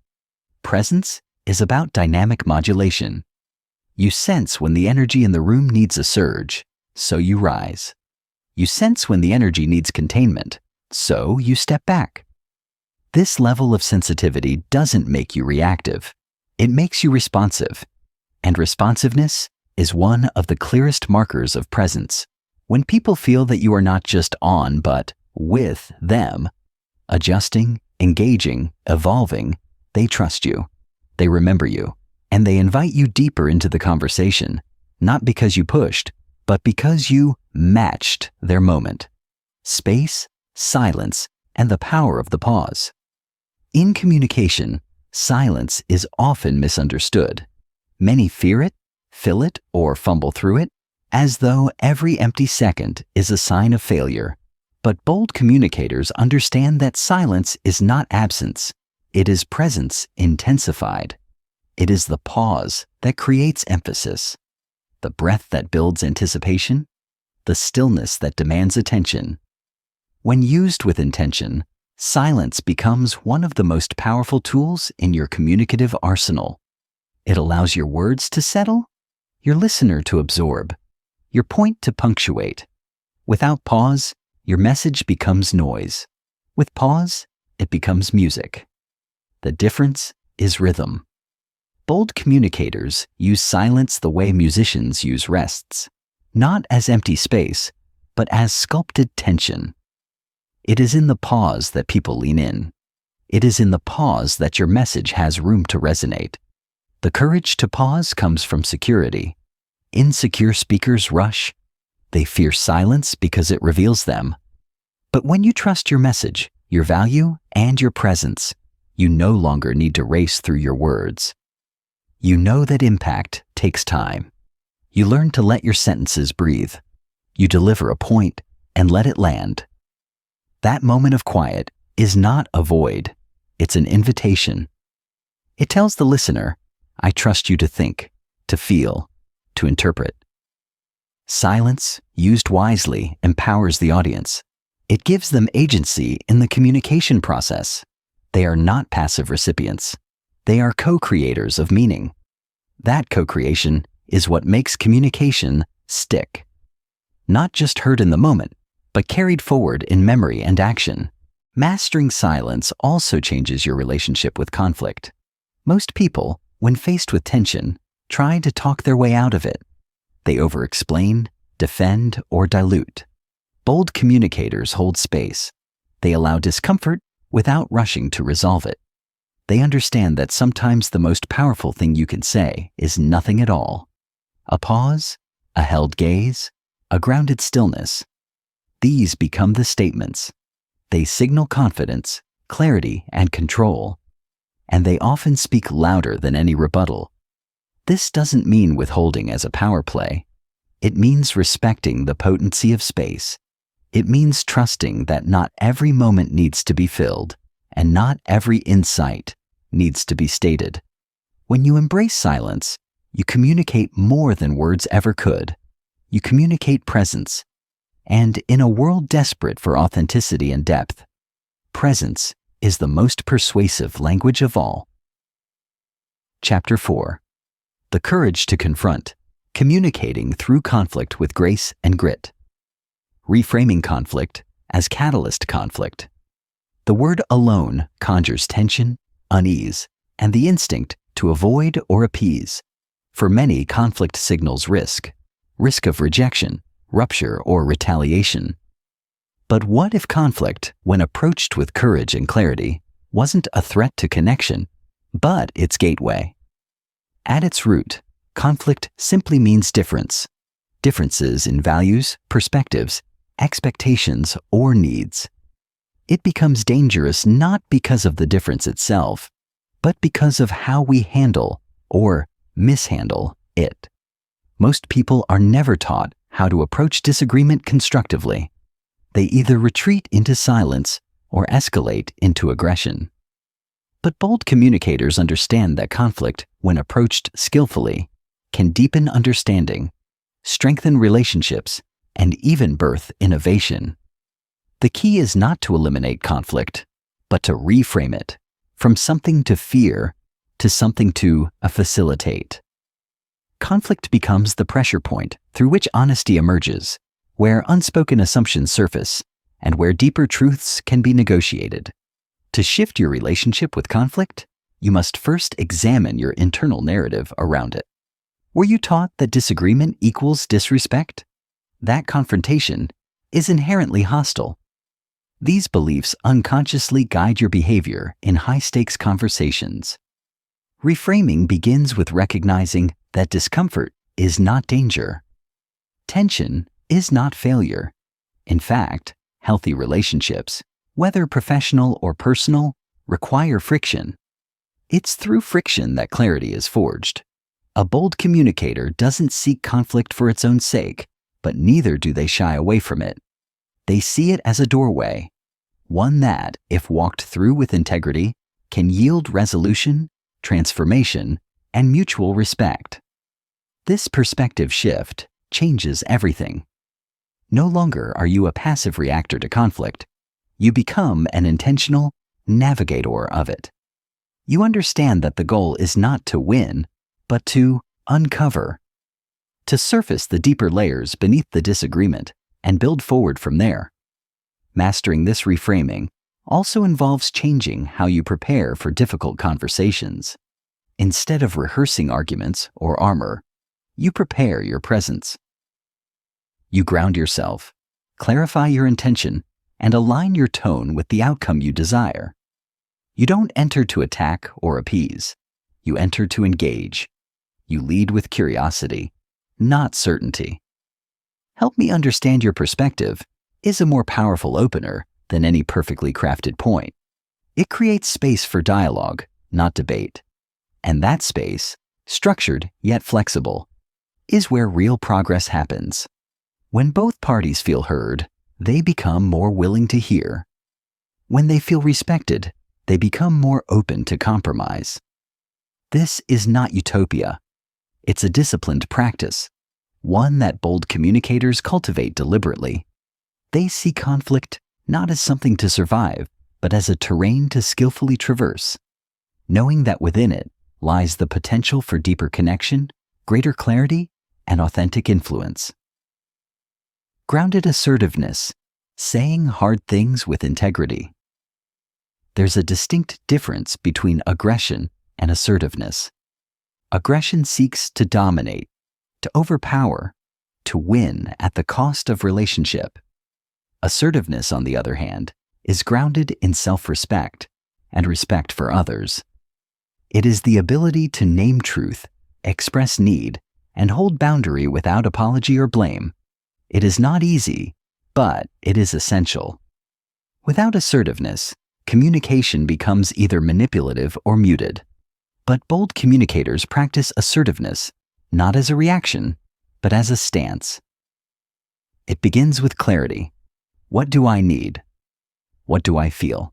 Presence is about dynamic modulation. You sense when the energy in the room needs a surge, so you rise. You sense when the energy needs containment, so you step back. This level of sensitivity doesn't make you reactive. It makes you responsive. And responsiveness is one of the clearest markers of presence. When people feel that you are not just on, but with them, adjusting, engaging, evolving, they trust you. They remember you. And they invite you deeper into the conversation, not because you pushed, but because you matched their moment. Space, silence, and the power of the pause. In communication, silence is often misunderstood. Many fear it, fill it, or fumble through it, as though every empty second is a sign of failure. But bold communicators understand that silence is not absence. It is presence intensified. It is the pause that creates emphasis, the breath that builds anticipation, the stillness that demands attention. When used with intention, silence becomes one of the most powerful tools in your communicative arsenal. It allows your words to settle, your listener to absorb, your point to punctuate. Without pause, your message becomes noise. With pause, it becomes music. The difference is rhythm. Bold communicators use silence the way musicians use rests, not as empty space, but as sculpted tension. It is in the pause that people lean in. It is in the pause that your message has room to resonate. The courage to pause comes from security. Insecure speakers rush. They fear silence because it reveals them. But when you trust your message, your value, and your presence, you no longer need to race through your words. You know that impact takes time. You learn to let your sentences breathe. You deliver a point and let it land. That moment of quiet is not a void. It's an invitation. It tells the listener, I trust you to think, to feel, to interpret. Silence, used wisely, empowers the audience. It gives them agency in the communication process. They are not passive recipients. They are co-creators of meaning. That co-creation is what makes communication stick. Not just heard in the moment, but carried forward in memory and action. Mastering silence also changes your relationship with conflict. Most people, when faced with tension, try to talk their way out of it. They over-explain, defend, or dilute. Bold communicators hold space. They allow discomfort without rushing to resolve it. They understand that sometimes the most powerful thing you can say is nothing at all. A pause, a held gaze, a grounded stillness. These become the statements. They signal confidence, clarity, and control. And they often speak louder than any rebuttal. This doesn't mean withholding as a power play. It means respecting the potency of space. It means trusting that not every moment needs to be filled, and not every insight needs to be stated. When you embrace silence, you communicate more than words ever could. You communicate presence. And in a world desperate for authenticity and depth, presence is the most persuasive language of all. Chapter 4. The courage to confront, communicating through conflict with grace and grit. Reframing conflict as catalyst conflict. The word alone conjures tension, unease, and the instinct to avoid or appease. For many, conflict signals risk of rejection, rupture, or retaliation. But what if conflict, when approached with courage and clarity, wasn't a threat to connection, but its gateway? At its root, conflict simply means difference. Differences in values, perspectives, expectations, or needs. It becomes dangerous not because of the difference itself, but because of how we handle or mishandle it. Most people are never taught how to approach disagreement constructively. They either retreat into silence or escalate into aggression. But bold communicators understand that conflict, when approached skillfully, can deepen understanding, strengthen relationships, and even birth innovation. The key is not to eliminate conflict, but to reframe it, from something to fear to something to facilitate. Conflict becomes the pressure point through which honesty emerges, where unspoken assumptions surface, and where deeper truths can be negotiated. To shift your relationship with conflict, you must first examine your internal narrative around it. Were you taught that disagreement equals disrespect? That confrontation is inherently hostile. These beliefs unconsciously guide your behavior in high-stakes conversations. Reframing begins with recognizing that discomfort is not danger. Tension is not failure. In fact, healthy relationships, whether professional or personal, require friction. It's through friction that clarity is forged. A bold communicator doesn't seek conflict for its own sake, but neither do they shy away from it. They see it as a doorway, one that, if walked through with integrity, can yield resolution, transformation, and mutual respect. This perspective shift changes everything. No longer are you a passive reactor to conflict. You become an intentional navigator of it. You understand that the goal is not to win, but to uncover, to surface the deeper layers beneath the disagreement and build forward from there. Mastering this reframing also involves changing how you prepare for difficult conversations. Instead of rehearsing arguments or armor, you prepare your presence. You ground yourself, clarify your intention, and align your tone with the outcome you desire. You don't enter to attack or appease. You enter to engage. You lead with curiosity, not certainty. "Help me understand your perspective" is a more powerful opener than any perfectly crafted point. It creates space for dialogue, not debate. And that space, structured yet flexible, is where real progress happens. When both parties feel heard, they become more willing to hear. When they feel respected, they become more open to compromise. This is not utopia. It's a disciplined practice, one that bold communicators cultivate deliberately. They see conflict not as something to survive, but as a terrain to skillfully traverse, knowing that within it lies the potential for deeper connection, greater clarity, and authentic influence. Grounded assertiveness, saying hard things with integrity. There's a distinct difference between aggression and assertiveness. Aggression seeks to dominate, to overpower, to win at the cost of relationship. Assertiveness, on the other hand, is grounded in self-respect and respect for others. It is the ability to name truth, express need, and hold boundary without apology or blame. It is not easy, but it is essential. Without assertiveness, communication becomes either manipulative or muted. But bold communicators practice assertiveness not as a reaction, but as a stance. It begins with clarity. What do I need? What do I feel?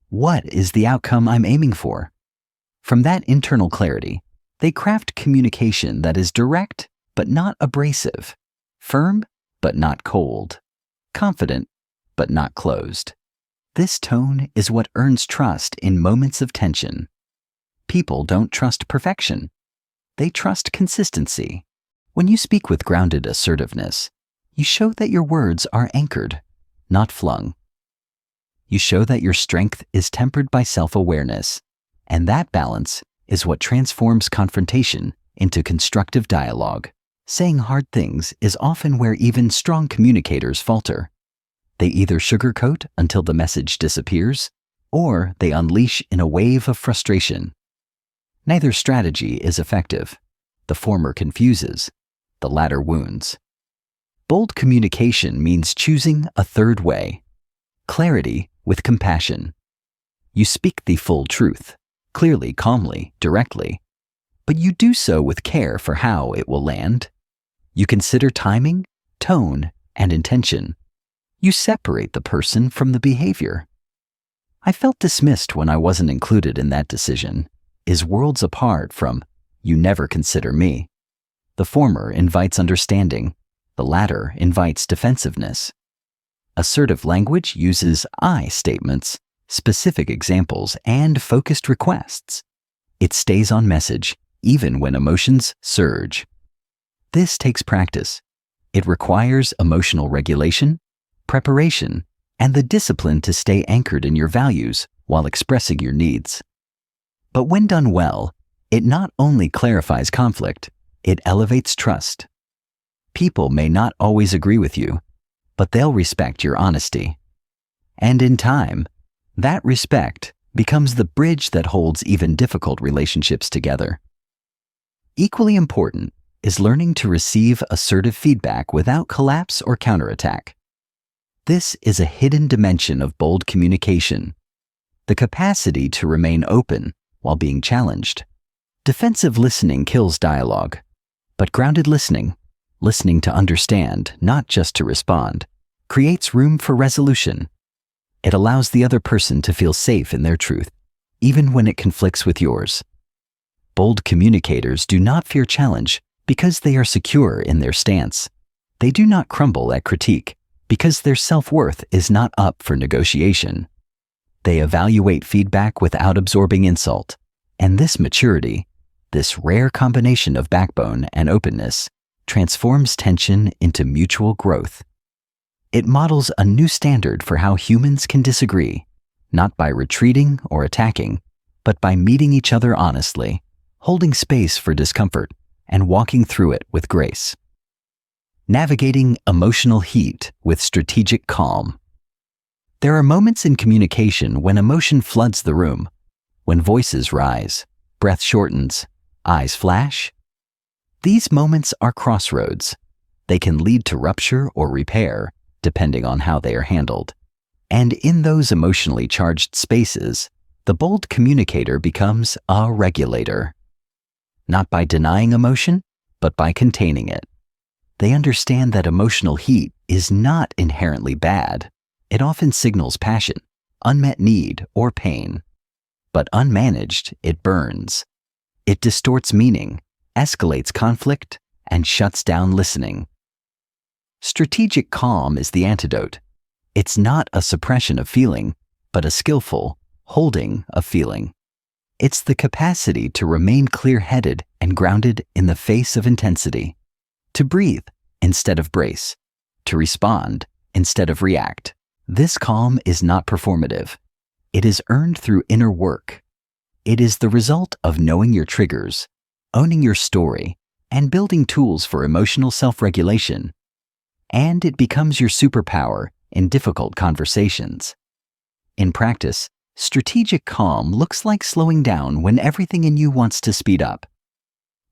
What is the outcome I'm aiming for? From that internal clarity, they craft communication that is direct but not abrasive, firm but not cold, confident but not closed. This tone is what earns trust in moments of tension. People don't trust perfection. They trust consistency. When you speak with grounded assertiveness, you show that your words are anchored, not flung. You show that your strength is tempered by self-awareness, and that balance is what transforms confrontation into constructive dialogue. Saying hard things is often where even strong communicators falter. They either sugarcoat until the message disappears, or they unleash in a wave of frustration. Neither strategy is effective. The former confuses, the latter wounds. Bold communication means choosing a third way: clarity with compassion. You speak the full truth, clearly, calmly, directly, but you do so with care for how it will land. You consider timing, tone, and intention. You separate the person from the behavior. "I felt dismissed when I wasn't included in that decision" is worlds apart from "you never consider me." The former invites understanding. The latter invites defensiveness. Assertive language uses I statements, specific examples, and focused requests. It stays on message, even when emotions surge. This takes practice. It requires emotional regulation, preparation, and the discipline to stay anchored in your values while expressing your needs. But when done well, it not only clarifies conflict, it elevates trust. People may not always agree with you, but they'll respect your honesty. And in time, that respect becomes the bridge that holds even difficult relationships together. Equally important is learning to receive assertive feedback without collapse or counterattack. This is a hidden dimension of bold communication, the capacity to remain open while being challenged. Defensive listening kills dialogue, but grounded listening, listening to understand, not just to respond, creates room for resolution. It allows the other person to feel safe in their truth, even when it conflicts with yours. Bold communicators do not fear challenge because they are secure in their stance. They do not crumble at critique because their self-worth is not up for negotiation. They evaluate feedback without absorbing insult, and this maturity, this rare combination of backbone and openness, transforms tension into mutual growth. It models a new standard for how humans can disagree, not by retreating or attacking, but by meeting each other honestly, holding space for discomfort, and walking through it with grace. Navigating emotional heat with strategic calm. There are moments in communication when emotion floods the room, when voices rise, breath shortens, eyes flash. These moments are crossroads. They can lead to rupture or repair, depending on how they are handled. And in those emotionally charged spaces, the bold communicator becomes a regulator. Not by denying emotion, but by containing it. They understand that emotional heat is not inherently bad. It often signals passion, unmet need, or pain. But unmanaged, it burns. It distorts meaning, escalates conflict, and shuts down listening. Strategic calm is the antidote. It's not a suppression of feeling, but a skillful holding of feeling. It's the capacity to remain clear-headed and grounded in the face of intensity, to breathe instead of brace, to respond instead of react. This calm is not performative. It is earned through inner work. It is the result of knowing your triggers, owning your story, and building tools for emotional self-regulation. And it becomes your superpower in difficult conversations. In practice, strategic calm looks like slowing down when everything in you wants to speed up.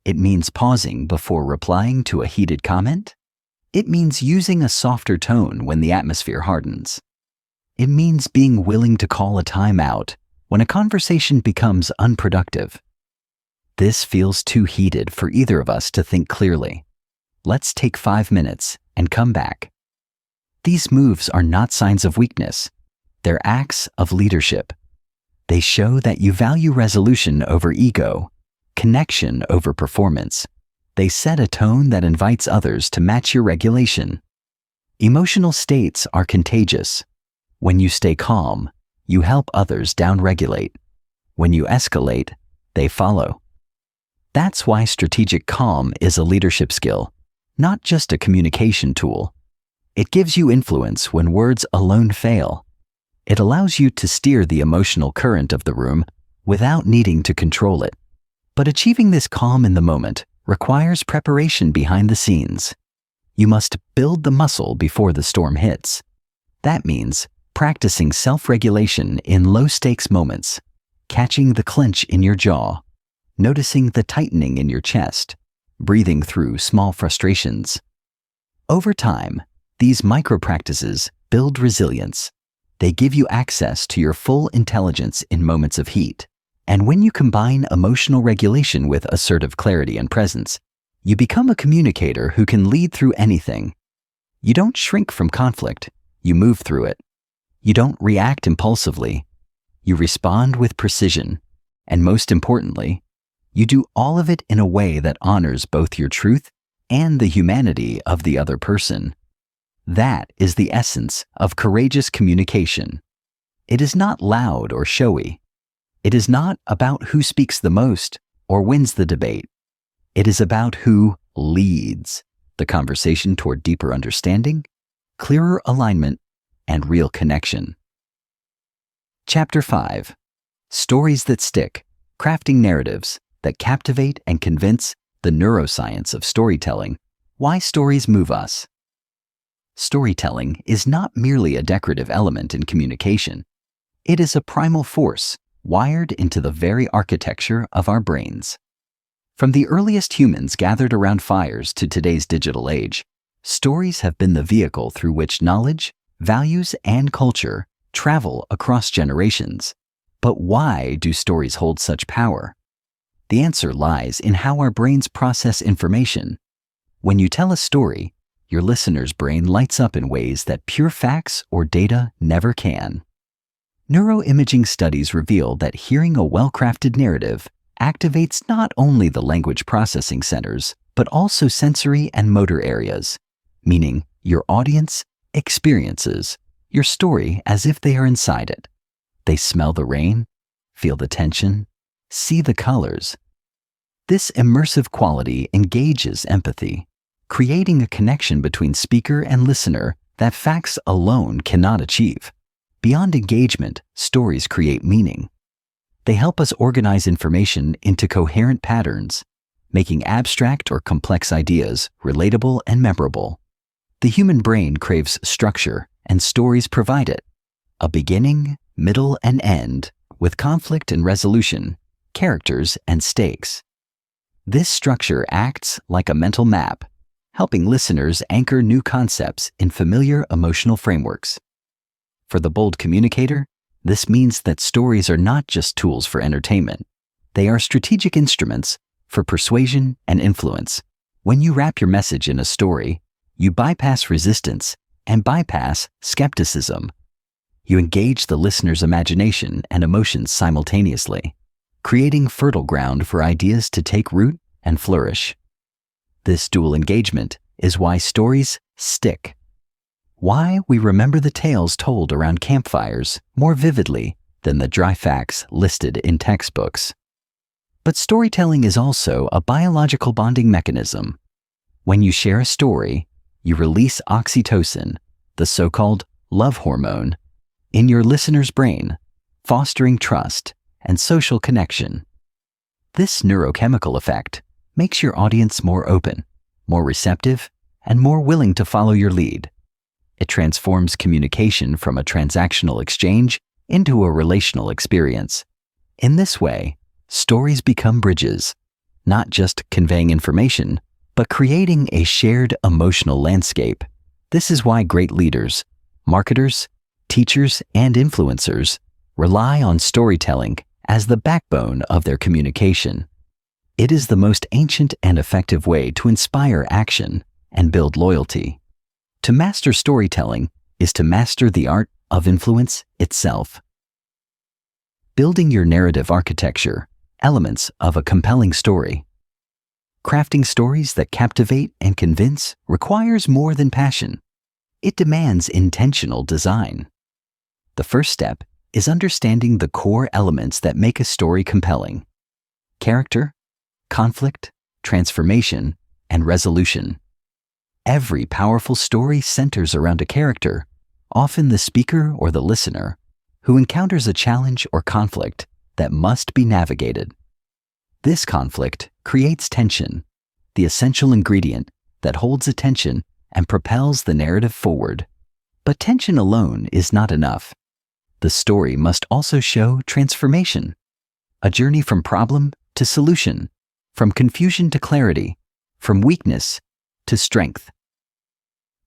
It means pausing before replying to a heated comment. It means using a softer tone when the atmosphere hardens. It means being willing to call a timeout when a conversation becomes unproductive. This feels too heated for either of us to think clearly. Let's take 5 minutes and come back. These moves are not signs of weakness. They're acts of leadership. They show that you value resolution over ego, connection over performance. They set a tone that invites others to match your regulation. Emotional states are contagious. When you stay calm, you help others downregulate. When you escalate, they follow. That's why strategic calm is a leadership skill, not just a communication tool. It gives you influence when words alone fail. It allows you to steer the emotional current of the room without needing to control it. But achieving this calm in the moment requires preparation behind the scenes. You must build the muscle before the storm hits. That means practicing self-regulation in low-stakes moments, catching the clench in your jaw, noticing the tightening in your chest, breathing through small frustrations. Over time, these micro-practices build resilience. They give you access to your full intelligence in moments of heat. And when you combine emotional regulation with assertive clarity and presence, you become a communicator who can lead through anything. You don't shrink from conflict, you move through it. You don't react impulsively, you respond with precision. And most importantly, you do all of it in a way that honors both your truth and the humanity of the other person. That is the essence of courageous communication. It is not loud or showy. It is not about who speaks the most or wins the debate. It is about who leads the conversation toward deeper understanding, clearer alignment, and real connection. Chapter 5. Stories that stick, crafting narratives that captivate and convince, the neuroscience of storytelling, why stories move us. Storytelling is not merely a decorative element in communication. It is a primal force wired into the very architecture of our brains. From the earliest humans gathered around fires to today's digital age, stories have been the vehicle through which knowledge, values, and culture travel across generations. But why do stories hold such power? The answer lies in how our brains process information. When you tell a story, your listener's brain lights up in ways that pure facts or data never can. Neuroimaging studies reveal that hearing a well-crafted narrative activates not only the language processing centers, but also sensory and motor areas, meaning your audience experiences your story as if they are inside it. They smell the rain, feel the tension, see the colors. This immersive quality engages empathy, creating a connection between speaker and listener that facts alone cannot achieve. Beyond engagement, stories create meaning. They help us organize information into coherent patterns, making abstract or complex ideas relatable and memorable. The human brain craves structure, and stories provide it. A beginning, middle, and end, with conflict and resolution, characters and stakes. This structure acts like a mental map, helping listeners anchor new concepts in familiar emotional frameworks. For the bold communicator, this means that stories are not just tools for entertainment. They are strategic instruments for persuasion and influence. When you wrap your message in a story, you bypass resistance and bypass skepticism. You engage the listener's imagination and emotions simultaneously, creating fertile ground for ideas to take root and flourish. This dual engagement is why stories stick. Why we remember the tales told around campfires more vividly than the dry facts listed in textbooks. But storytelling is also a biological bonding mechanism. When you share a story, you release oxytocin, the so-called love hormone, in your listener's brain, fostering trust and social connection. This neurochemical effect makes your audience more open, more receptive, and more willing to follow your lead. It transforms communication from a transactional exchange into a relational experience. In this way, stories become bridges, not just conveying information, but creating a shared emotional landscape. This is why great leaders, marketers, teachers, and influencers rely on storytelling as the backbone of their communication. It is the most ancient and effective way to inspire action and build loyalty. To master storytelling is to master the art of influence itself. Building your narrative architecture, elements of a compelling story. Crafting stories that captivate and convince requires more than passion. It demands intentional design. The first step is understanding the core elements that make a story compelling: character, conflict, transformation, and resolution. Every powerful story centers around a character, often the speaker or the listener, who encounters a challenge or conflict that must be navigated. This conflict creates tension, the essential ingredient that holds attention and propels the narrative forward. But tension alone is not enough. The story must also show transformation, a journey from problem to solution, from confusion to clarity, from weakness to strength.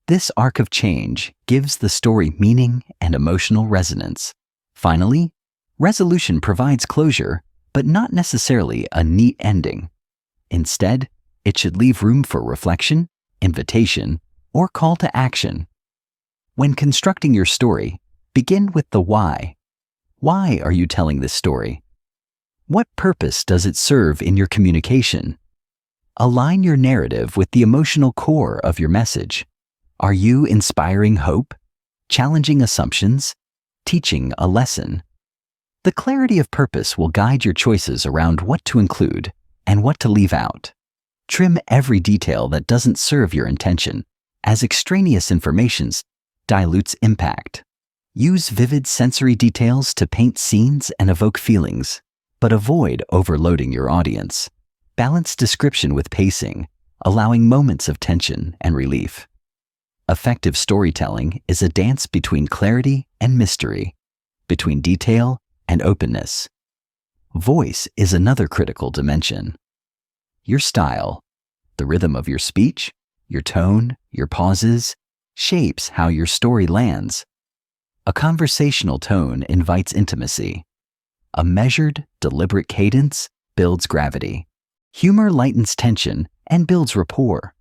This arc of change gives the story meaning and emotional resonance. Finally, resolution provides closure, but not necessarily a neat ending. Instead, it should leave room for reflection, invitation, or call to action. When constructing your story, begin with the why. Why are you telling this story? What purpose does it serve in your communication? Align your narrative with the emotional core of your message. Are you inspiring hope, challenging assumptions, teaching a lesson? The clarity of purpose will guide your choices around what to include and what to leave out. Trim every detail that doesn't serve your intention, as extraneous information dilutes impact. Use vivid sensory details to paint scenes and evoke feelings, but avoid overloading your audience. Balance description with pacing, allowing moments of tension and relief. Effective storytelling is a dance between clarity and mystery, between detail and openness. Voice is another critical dimension. Your style, the rhythm of your speech, your tone, your pauses, shapes how your story lands. A conversational tone invites intimacy. A measured, deliberate cadence builds gravity. Humor lightens tension and builds rapport.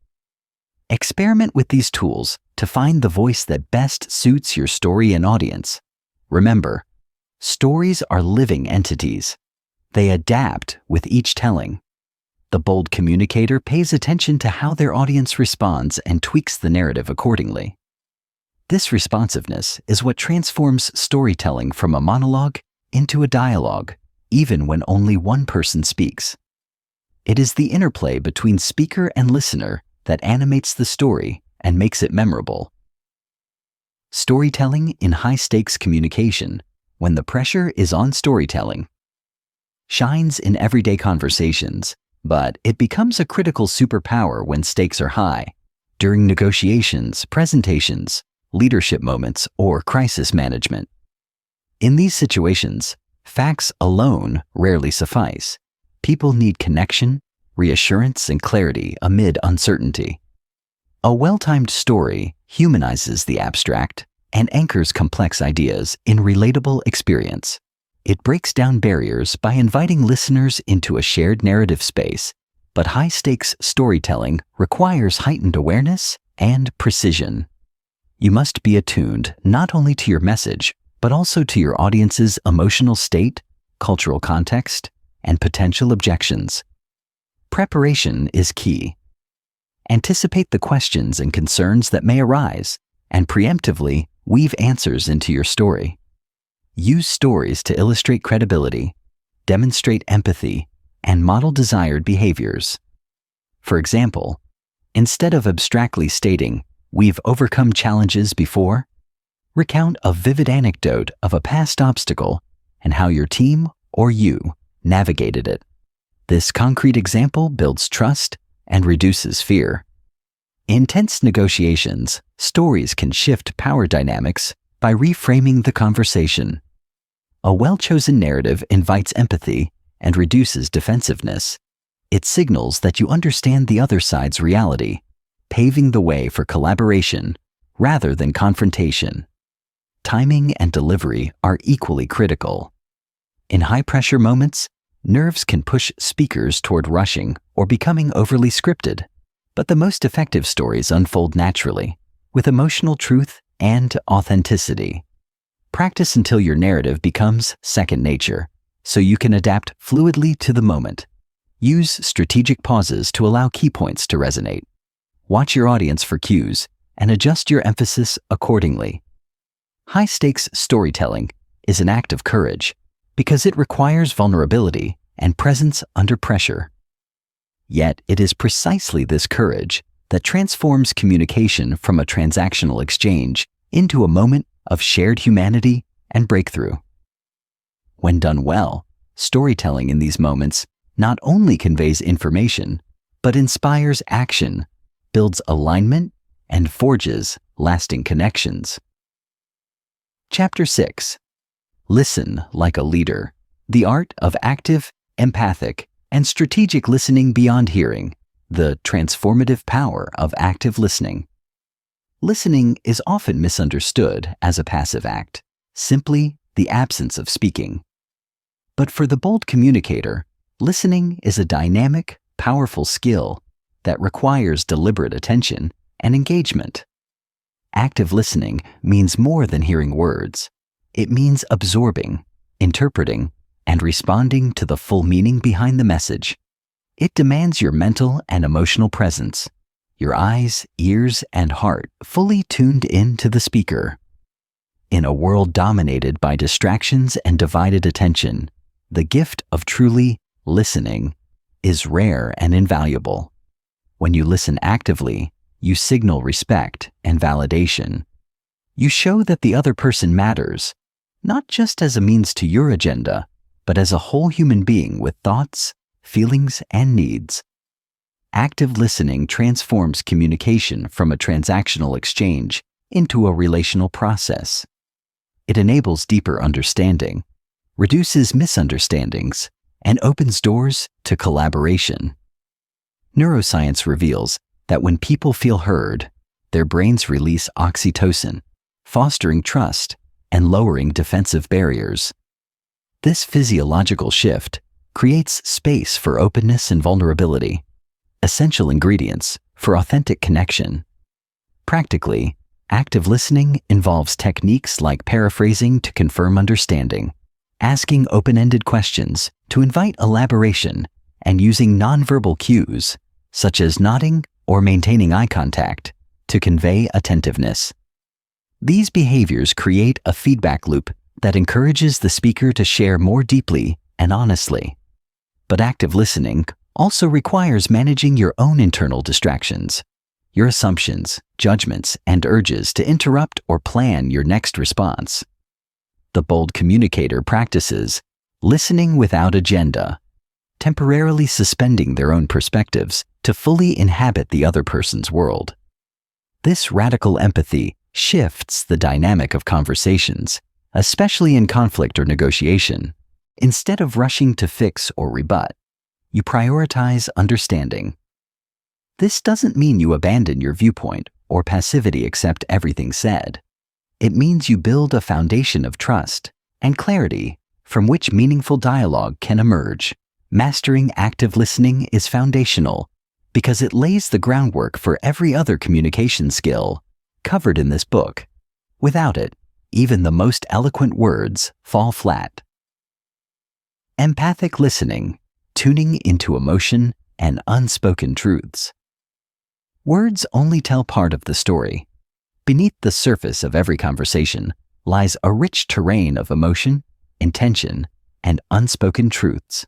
Experiment with these tools to find the voice that best suits your story and audience. Remember, stories are living entities. They adapt with each telling. The bold communicator pays attention to how their audience responds and tweaks the narrative accordingly. This responsiveness is what transforms storytelling from a monologue into a dialogue, even when only one person speaks. It is the interplay between speaker and listener that animates the story and makes it memorable. Storytelling in high-stakes communication, when the pressure is on storytelling, shines in everyday conversations, but it becomes a critical superpower when stakes are high, during negotiations, presentations, leadership moments, or crisis management. In these situations, facts alone rarely suffice. People need connection, reassurance, and clarity amid uncertainty. A well-timed story humanizes the abstract and anchors complex ideas in relatable experience. It breaks down barriers by inviting listeners into a shared narrative space, but high-stakes storytelling requires heightened awareness and precision. You must be attuned not only to your message, but also to your audience's emotional state, cultural context, and potential objections. Preparation is key. Anticipate the questions and concerns that may arise, and preemptively weave answers into your story. Use stories to illustrate credibility, demonstrate empathy, and model desired behaviors. For example, instead of abstractly stating, "We've overcome challenges before," recount a vivid anecdote of a past obstacle and how your team or you navigated it. This concrete example builds trust and reduces fear. In tense negotiations, stories can shift power dynamics by reframing the conversation. A well-chosen narrative invites empathy and reduces defensiveness. It signals that you understand the other side's reality, paving the way for collaboration rather than confrontation. Timing and delivery are equally critical. In high-pressure moments, nerves can push speakers toward rushing or becoming overly scripted, but the most effective stories unfold naturally, with emotional truth and authenticity. Practice until your narrative becomes second nature, so you can adapt fluidly to the moment. Use strategic pauses to allow key points to resonate. Watch your audience for cues and adjust your emphasis accordingly. High-stakes storytelling is an act of courage because it requires vulnerability and presence under pressure. Yet it is precisely this courage that transforms communication from a transactional exchange into a moment of shared humanity and breakthrough. When done well, storytelling in these moments not only conveys information, but inspires action, builds alignment, and forges lasting connections. Chapter 6. Listen like a leader. The art of active, empathic, and strategic listening beyond hearing. The transformative power of active listening. Listening is often misunderstood as a passive act, simply the absence of speaking. But for the bold communicator, listening is a dynamic, powerful skill that requires deliberate attention and engagement. Active listening means more than hearing words. It means absorbing, interpreting, and responding to the full meaning behind the message. It demands your mental and emotional presence, your eyes, ears, and heart fully tuned in to the speaker. In a world dominated by distractions and divided attention, the gift of truly listening is rare and invaluable. When you listen actively, you signal respect and validation. You show that the other person matters, not just as a means to your agenda, but as a whole human being with thoughts, feelings, and needs. Active listening transforms communication from a transactional exchange into a relational process. It enables deeper understanding, reduces misunderstandings, and opens doors to collaboration. Neuroscience reveals that when people feel heard, their brains release oxytocin, fostering trust and lowering defensive barriers. This physiological shift creates space for openness and vulnerability, essential ingredients for authentic connection. Practically, active listening involves techniques like paraphrasing to confirm understanding, asking open-ended questions to invite elaboration, and using nonverbal cues, such as nodding or maintaining eye contact, to convey attentiveness. These behaviors create a feedback loop that encourages the speaker to share more deeply and honestly. But active listening also requires managing your own internal distractions, your assumptions, judgments, and urges to interrupt or plan your next response. The bold communicator practices listening without agenda, temporarily suspending their own perspectives to fully inhabit the other person's world. This radical empathy shifts the dynamic of conversations, especially in conflict or negotiation. Instead of rushing to fix or rebut, you prioritize understanding. This doesn't mean you abandon your viewpoint or passively accept everything said. It means you build a foundation of trust and clarity from which meaningful dialogue can emerge. Mastering active listening is foundational because it lays the groundwork for every other communication skill covered in this book. Without it, even the most eloquent words fall flat. Empathic listening, tuning into emotion and unspoken truths. Words only tell part of the story. Beneath the surface of every conversation lies a rich terrain of emotion, intention, and unspoken truths.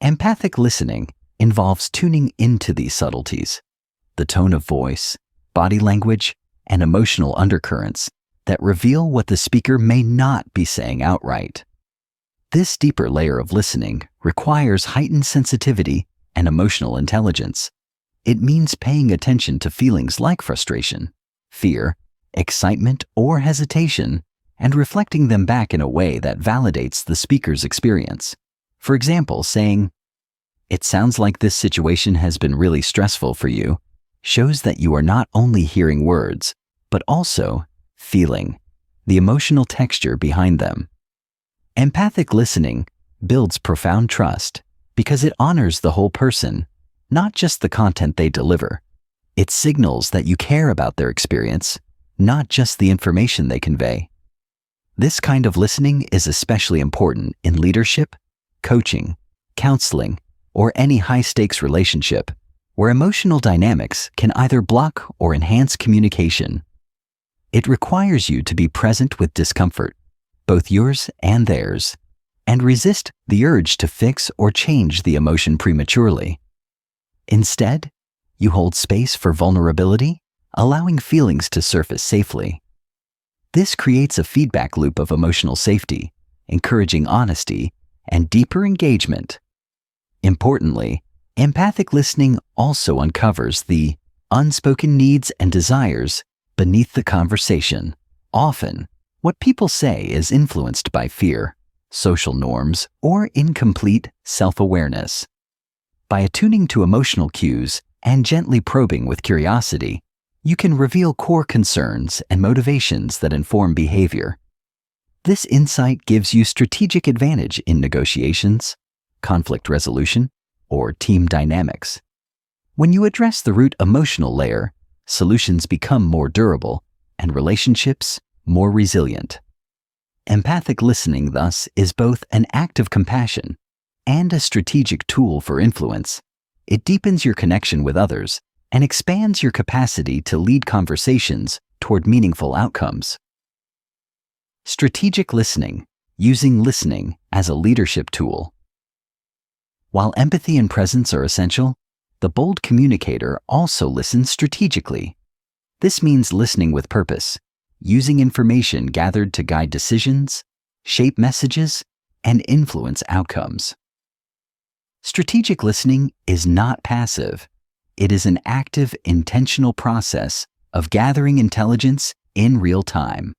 Empathic listening involves tuning into these subtleties, the tone of voice, body language, and emotional undercurrents that reveal what the speaker may not be saying outright. This deeper layer of listening requires heightened sensitivity and emotional intelligence. It means paying attention to feelings like frustration, fear, excitement, or hesitation, and reflecting them back in a way that validates the speaker's experience. For example, saying, "It sounds like this situation has been really stressful for you," shows that you are not only hearing words, but also feeling the emotional texture behind them. Empathic listening builds profound trust because it honors the whole person, not just the content they deliver. It signals that you care about their experience, not just the information they convey. This kind of listening is especially important in leadership, coaching, counseling, or any high-stakes relationship where emotional dynamics can either block or enhance communication. It requires you to be present with discomfort, both yours and theirs, and resist the urge to fix or change the emotion prematurely. Instead, you hold space for vulnerability, allowing feelings to surface safely. This creates a feedback loop of emotional safety, encouraging honesty and deeper engagement. Importantly, empathic listening also uncovers the unspoken needs and desires beneath the conversation. Often, what people say is influenced by fear, social norms, or incomplete self-awareness. By attuning to emotional cues and gently probing with curiosity, you can reveal core concerns and motivations that inform behavior. This insight gives you strategic advantage in negotiations, conflict resolution, or team dynamics. When you address the root emotional layer, solutions become more durable and relationships more resilient. Empathic listening, thus, is both an act of compassion and a strategic tool for influence. It deepens your connection with others and expands your capacity to lead conversations toward meaningful outcomes. Strategic listening, using listening as a leadership tool. While empathy and presence are essential, the bold communicator also listens strategically. This means listening with purpose, using information gathered to guide decisions, shape messages, and influence outcomes. Strategic listening is not passive. It is an active, intentional process of gathering intelligence in real time.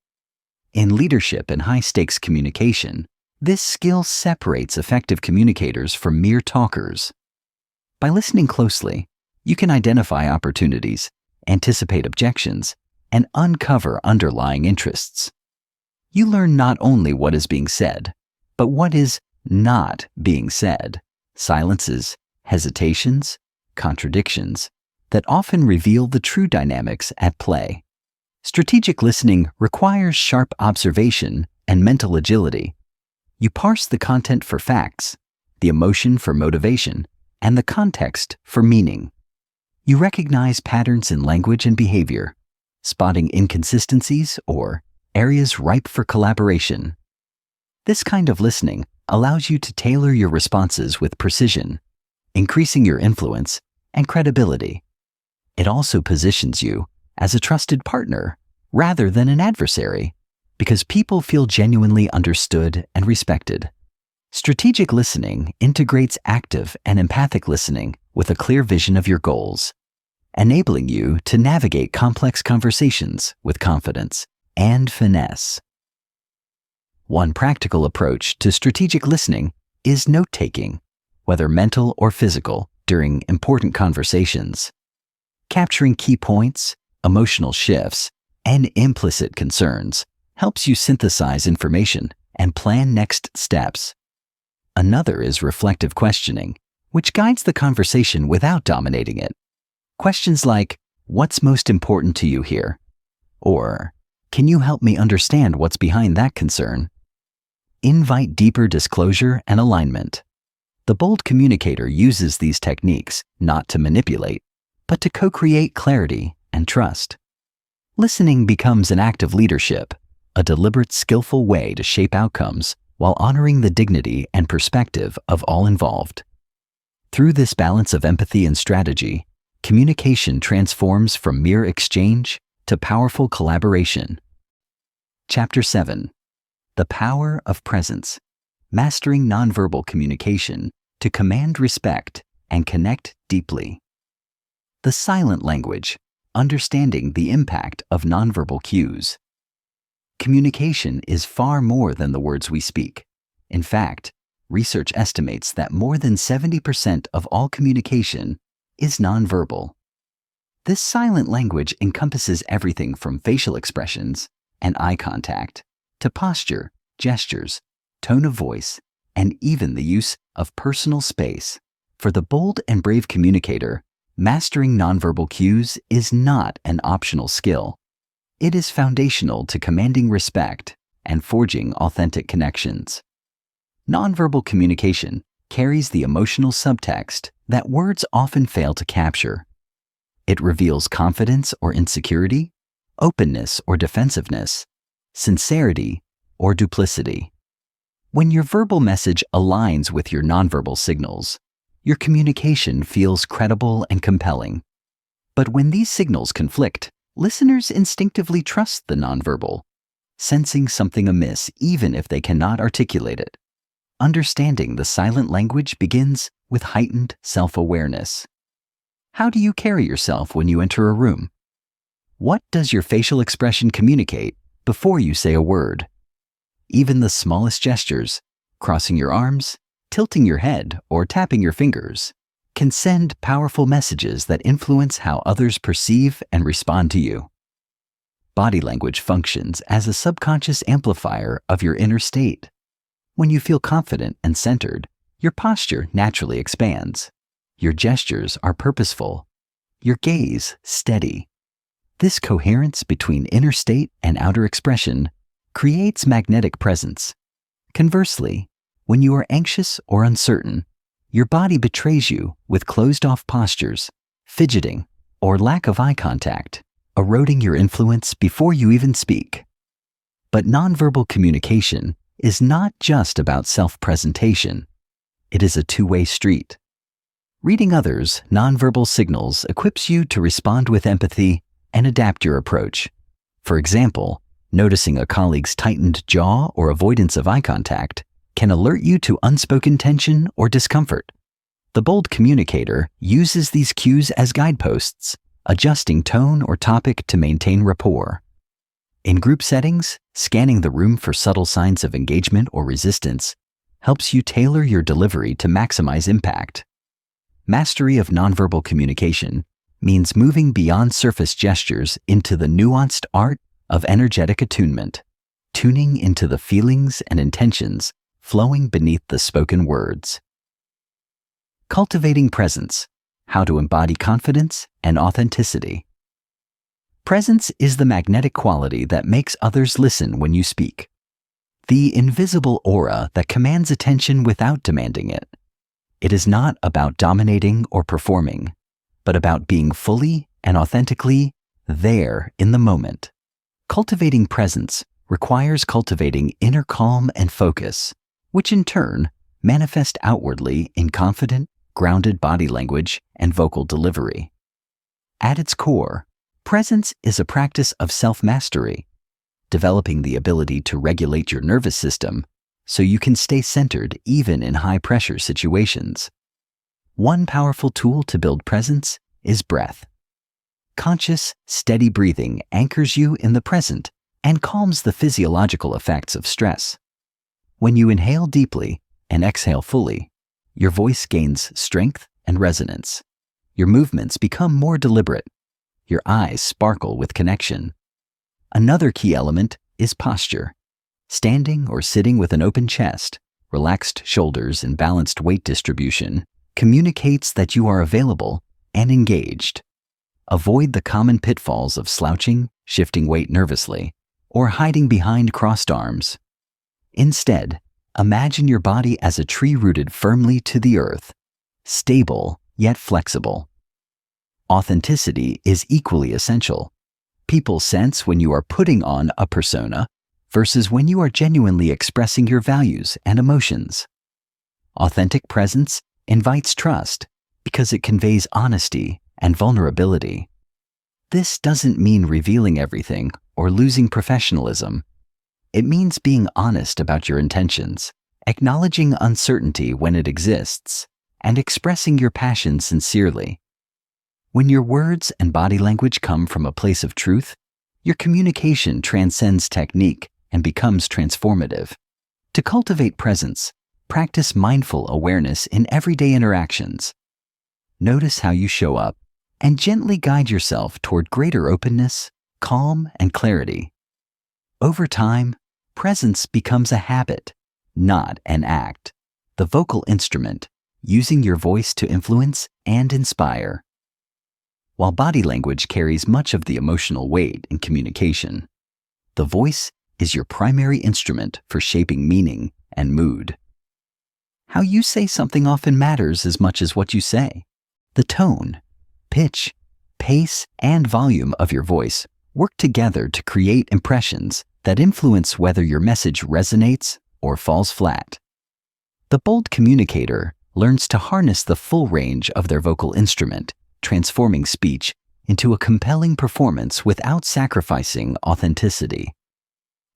In leadership and high-stakes communication, this skill separates effective communicators from mere talkers. By listening closely, you can identify opportunities, anticipate objections, and uncover underlying interests. You learn not only what is being said, but what is not being said. Silences, hesitations, contradictions that often reveal the true dynamics at play. Strategic listening requires sharp observation and mental agility. You parse the content for facts, the emotion for motivation, and the context for meaning. You recognize patterns in language and behavior, spotting inconsistencies, or areas ripe for collaboration. This kind of listening allows you to tailor your responses with precision, increasing your influence and credibility. It also positions you as a trusted partner rather than an adversary, because people feel genuinely understood and respected. Strategic listening integrates active and empathic listening with a clear vision of your goals, enabling you to navigate complex conversations with confidence and finesse. One practical approach to strategic listening is note-taking, whether mental or physical, during important conversations. Capturing key points, emotional shifts, and implicit concerns helps you synthesize information and plan next steps. Another is reflective questioning, which guides the conversation without dominating it. Questions like, "What's most important to you here?" Or, "Can you help me understand what's behind that concern?" Invite deeper disclosure and alignment. The bold communicator uses these techniques not to manipulate, but to co-create clarity and trust. Listening becomes an act of leadership, a deliberate, skillful way to shape outcomes while honoring the dignity and perspective of all involved. Through this balance of empathy and strategy, communication transforms from mere exchange to powerful collaboration. Chapter 7. The Power of Presence. Mastering Nonverbal Communication to Command Respect and Connect Deeply. The silent language, understanding the impact of nonverbal cues. Communication is far more than the words we speak. In fact, research estimates that more than 70% of all communication is nonverbal. This silent language encompasses everything from facial expressions and eye contact to posture, gestures, tone of voice, and even the use of personal space. For the bold and brave communicator, mastering nonverbal cues is not an optional skill. It is foundational to commanding respect and forging authentic connections. Nonverbal communication carries the emotional subtext that words often fail to capture. It reveals confidence or insecurity, openness or defensiveness, sincerity or duplicity. When your verbal message aligns with your nonverbal signals, your communication feels credible and compelling. But when these signals conflict, listeners instinctively trust the nonverbal, sensing something amiss even if they cannot articulate it. Understanding the silent language begins with heightened self-awareness. How do you carry yourself when you enter a room? What does your facial expression communicate before you say a word? Even the smallest gestures, crossing your arms, tilting your head, or tapping your fingers, can send powerful messages that influence how others perceive and respond to you. Body language functions as a subconscious amplifier of your inner state. When you feel confident and centered, your posture naturally expands. Your gestures are purposeful. Your gaze steady. This coherence between inner state and outer expression creates magnetic presence. Conversely, when you are anxious or uncertain, your body betrays you with closed-off postures, fidgeting, or lack of eye contact, eroding your influence before you even speak. But nonverbal communication is not just about self-presentation. It is a two-way street. Reading others' nonverbal signals equips you to respond with empathy and adapt your approach. For example, noticing a colleague's tightened jaw or avoidance of eye contact can alert you to unspoken tension or discomfort. The bold communicator uses these cues as guideposts, adjusting tone or topic to maintain rapport. In group settings, scanning the room for subtle signs of engagement or resistance helps you tailor your delivery to maximize impact. Mastery of nonverbal communication means moving beyond surface gestures into the nuanced art of energetic attunement, tuning into the feelings and intentions flowing beneath the spoken words. Cultivating presence, how to embody confidence and authenticity. Presence is the magnetic quality that makes others listen when you speak. The invisible aura that commands attention without demanding it. It is not about dominating or performing, but about being fully and authentically there in the moment. Cultivating presence requires cultivating inner calm and focus, which in turn manifest outwardly in confident, grounded body language and vocal delivery. At its core, presence is a practice of self-mastery, developing the ability to regulate your nervous system so you can stay centered even in high-pressure situations. One powerful tool to build presence is breath. Conscious, steady breathing anchors you in the present and calms the physiological effects of stress. When you inhale deeply and exhale fully, your voice gains strength and resonance. Your movements become more deliberate. Your eyes sparkle with connection. Another key element is posture. Standing or sitting with an open chest, relaxed shoulders, and balanced weight distribution communicates that you are available and engaged. Avoid the common pitfalls of slouching, shifting weight nervously, or hiding behind crossed arms. Instead, imagine your body as a tree rooted firmly to the earth, stable yet flexible. Authenticity is equally essential. People sense when you are putting on a persona versus when you are genuinely expressing your values and emotions. Authentic presence invites trust because it conveys honesty and vulnerability. This doesn't mean revealing everything or losing professionalism. It means being honest about your intentions, acknowledging uncertainty when it exists, and expressing your passion sincerely. When your words and body language come from a place of truth, your communication transcends technique and becomes transformative. To cultivate presence, practice mindful awareness in everyday interactions. Notice how you show up and gently guide yourself toward greater openness, calm, and clarity. Over time, presence becomes a habit, not an act. The vocal instrument, using your voice to influence and inspire. While body language carries much of the emotional weight in communication, the voice is your primary instrument for shaping meaning and mood. How you say something often matters as much as what you say. The tone, pitch, pace, and volume of your voice work together to create impressions that influence whether your message resonates or falls flat. The bold communicator learns to harness the full range of their vocal instrument, transforming speech into a compelling performance without sacrificing authenticity.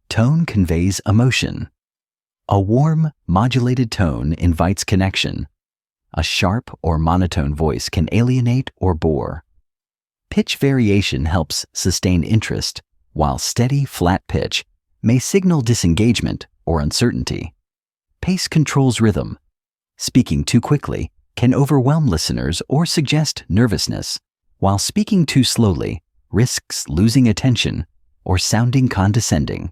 Tone conveys emotion. A warm, modulated tone invites connection. A sharp or monotone voice can alienate or bore. Pitch variation helps sustain interest, while steady, flat pitch may signal disengagement or uncertainty. Pace controls rhythm. Speaking too quickly can overwhelm listeners or suggest nervousness, while speaking too slowly risks losing attention or sounding condescending.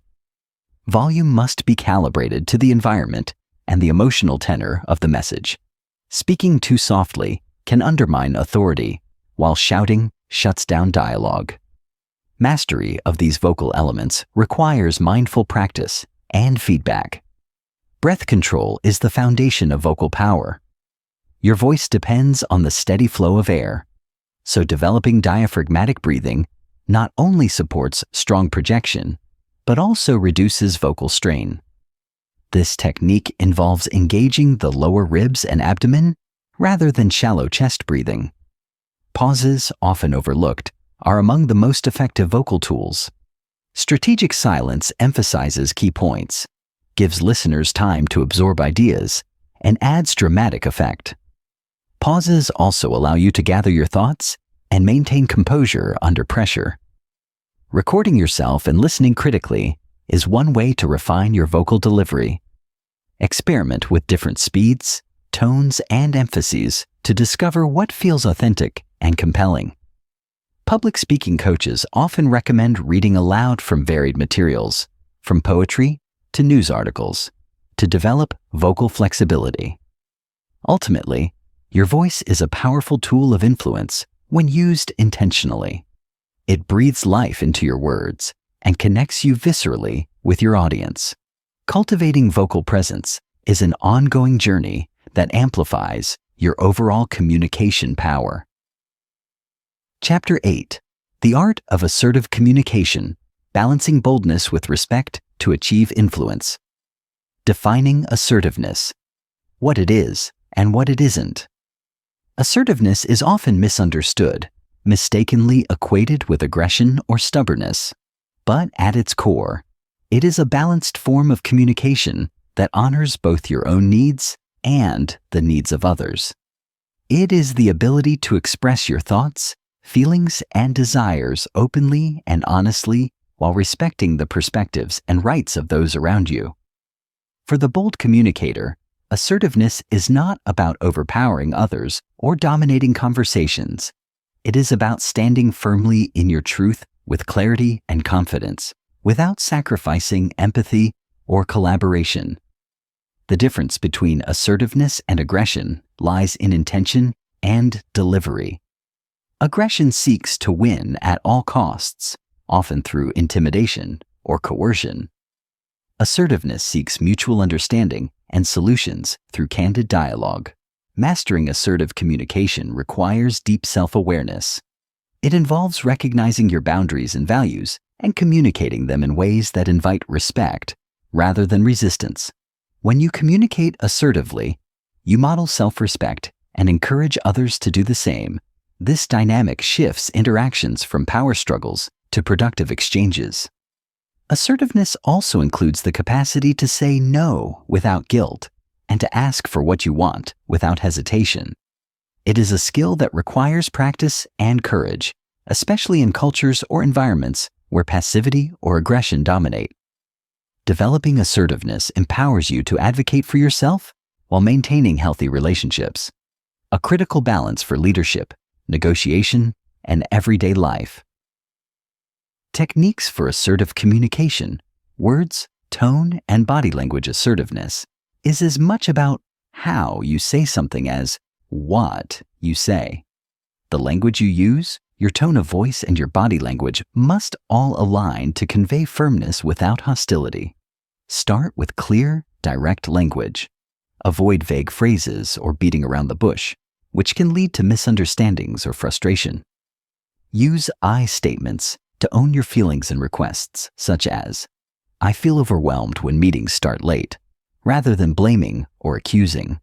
Volume must be calibrated to the environment and the emotional tenor of the message. Speaking too softly can undermine authority, while shouting shuts down dialogue. Mastery of these vocal elements requires mindful practice and feedback. Breath control is the foundation of vocal power. Your voice depends on the steady flow of air, so developing diaphragmatic breathing not only supports strong projection, but also reduces vocal strain. This technique involves engaging the lower ribs and abdomen rather than shallow chest breathing. Pauses, often overlooked, are among the most effective vocal tools. Strategic silence emphasizes key points, gives listeners time to absorb ideas, and adds dramatic effect. Pauses also allow you to gather your thoughts and maintain composure under pressure. Recording yourself and listening critically is one way to refine your vocal delivery. Experiment with different speeds, tones, and emphases to discover what feels authentic and compelling. Public speaking coaches often recommend reading aloud from varied materials, from poetry to news articles, to develop vocal flexibility. Ultimately, your voice is a powerful tool of influence when used intentionally. It breathes life into your words and connects you viscerally with your audience. Cultivating vocal presence is an ongoing journey that amplifies your overall communication power. Chapter 8. The art of assertive communication, balancing boldness with respect to achieve influence. Defining assertiveness, what it is and what it isn't. Assertiveness is often misunderstood, mistakenly equated with aggression or stubbornness. But at its core, it is a balanced form of communication that honors both your own needs and the needs of others. It is the ability to express your thoughts, feelings, and desires openly and honestly while respecting the perspectives and rights of those around you. For the bold communicator, assertiveness is not about overpowering others or dominating conversations. It is about standing firmly in your truth with clarity and confidence, without sacrificing empathy or collaboration. The difference between assertiveness and aggression lies in intention and delivery. Aggression seeks to win at all costs, often through intimidation or coercion. Assertiveness seeks mutual understanding and solutions through candid dialogue. Mastering assertive communication requires deep self-awareness. It involves recognizing your boundaries and values and communicating them in ways that invite respect rather than resistance. When you communicate assertively, you model self-respect and encourage others to do the same. This dynamic shifts interactions from power struggles to productive exchanges. Assertiveness also includes the capacity to say no without guilt and to ask for what you want without hesitation. It is a skill that requires practice and courage, especially in cultures or environments where passivity or aggression dominate. Developing assertiveness empowers you to advocate for yourself while maintaining healthy relationships, a critical balance for leadership, negotiation, and everyday life. Techniques for assertive communication, words, tone, and body language assertiveness is as much about how you say something as what you say. The language you use, your tone of voice, and your body language must all align to convey firmness without hostility. Start with clear, direct language. Avoid vague phrases or beating around the bush, which can lead to misunderstandings or frustration. Use I statements to own your feelings and requests, such as, "I feel overwhelmed when meetings start late," rather than blaming or accusing.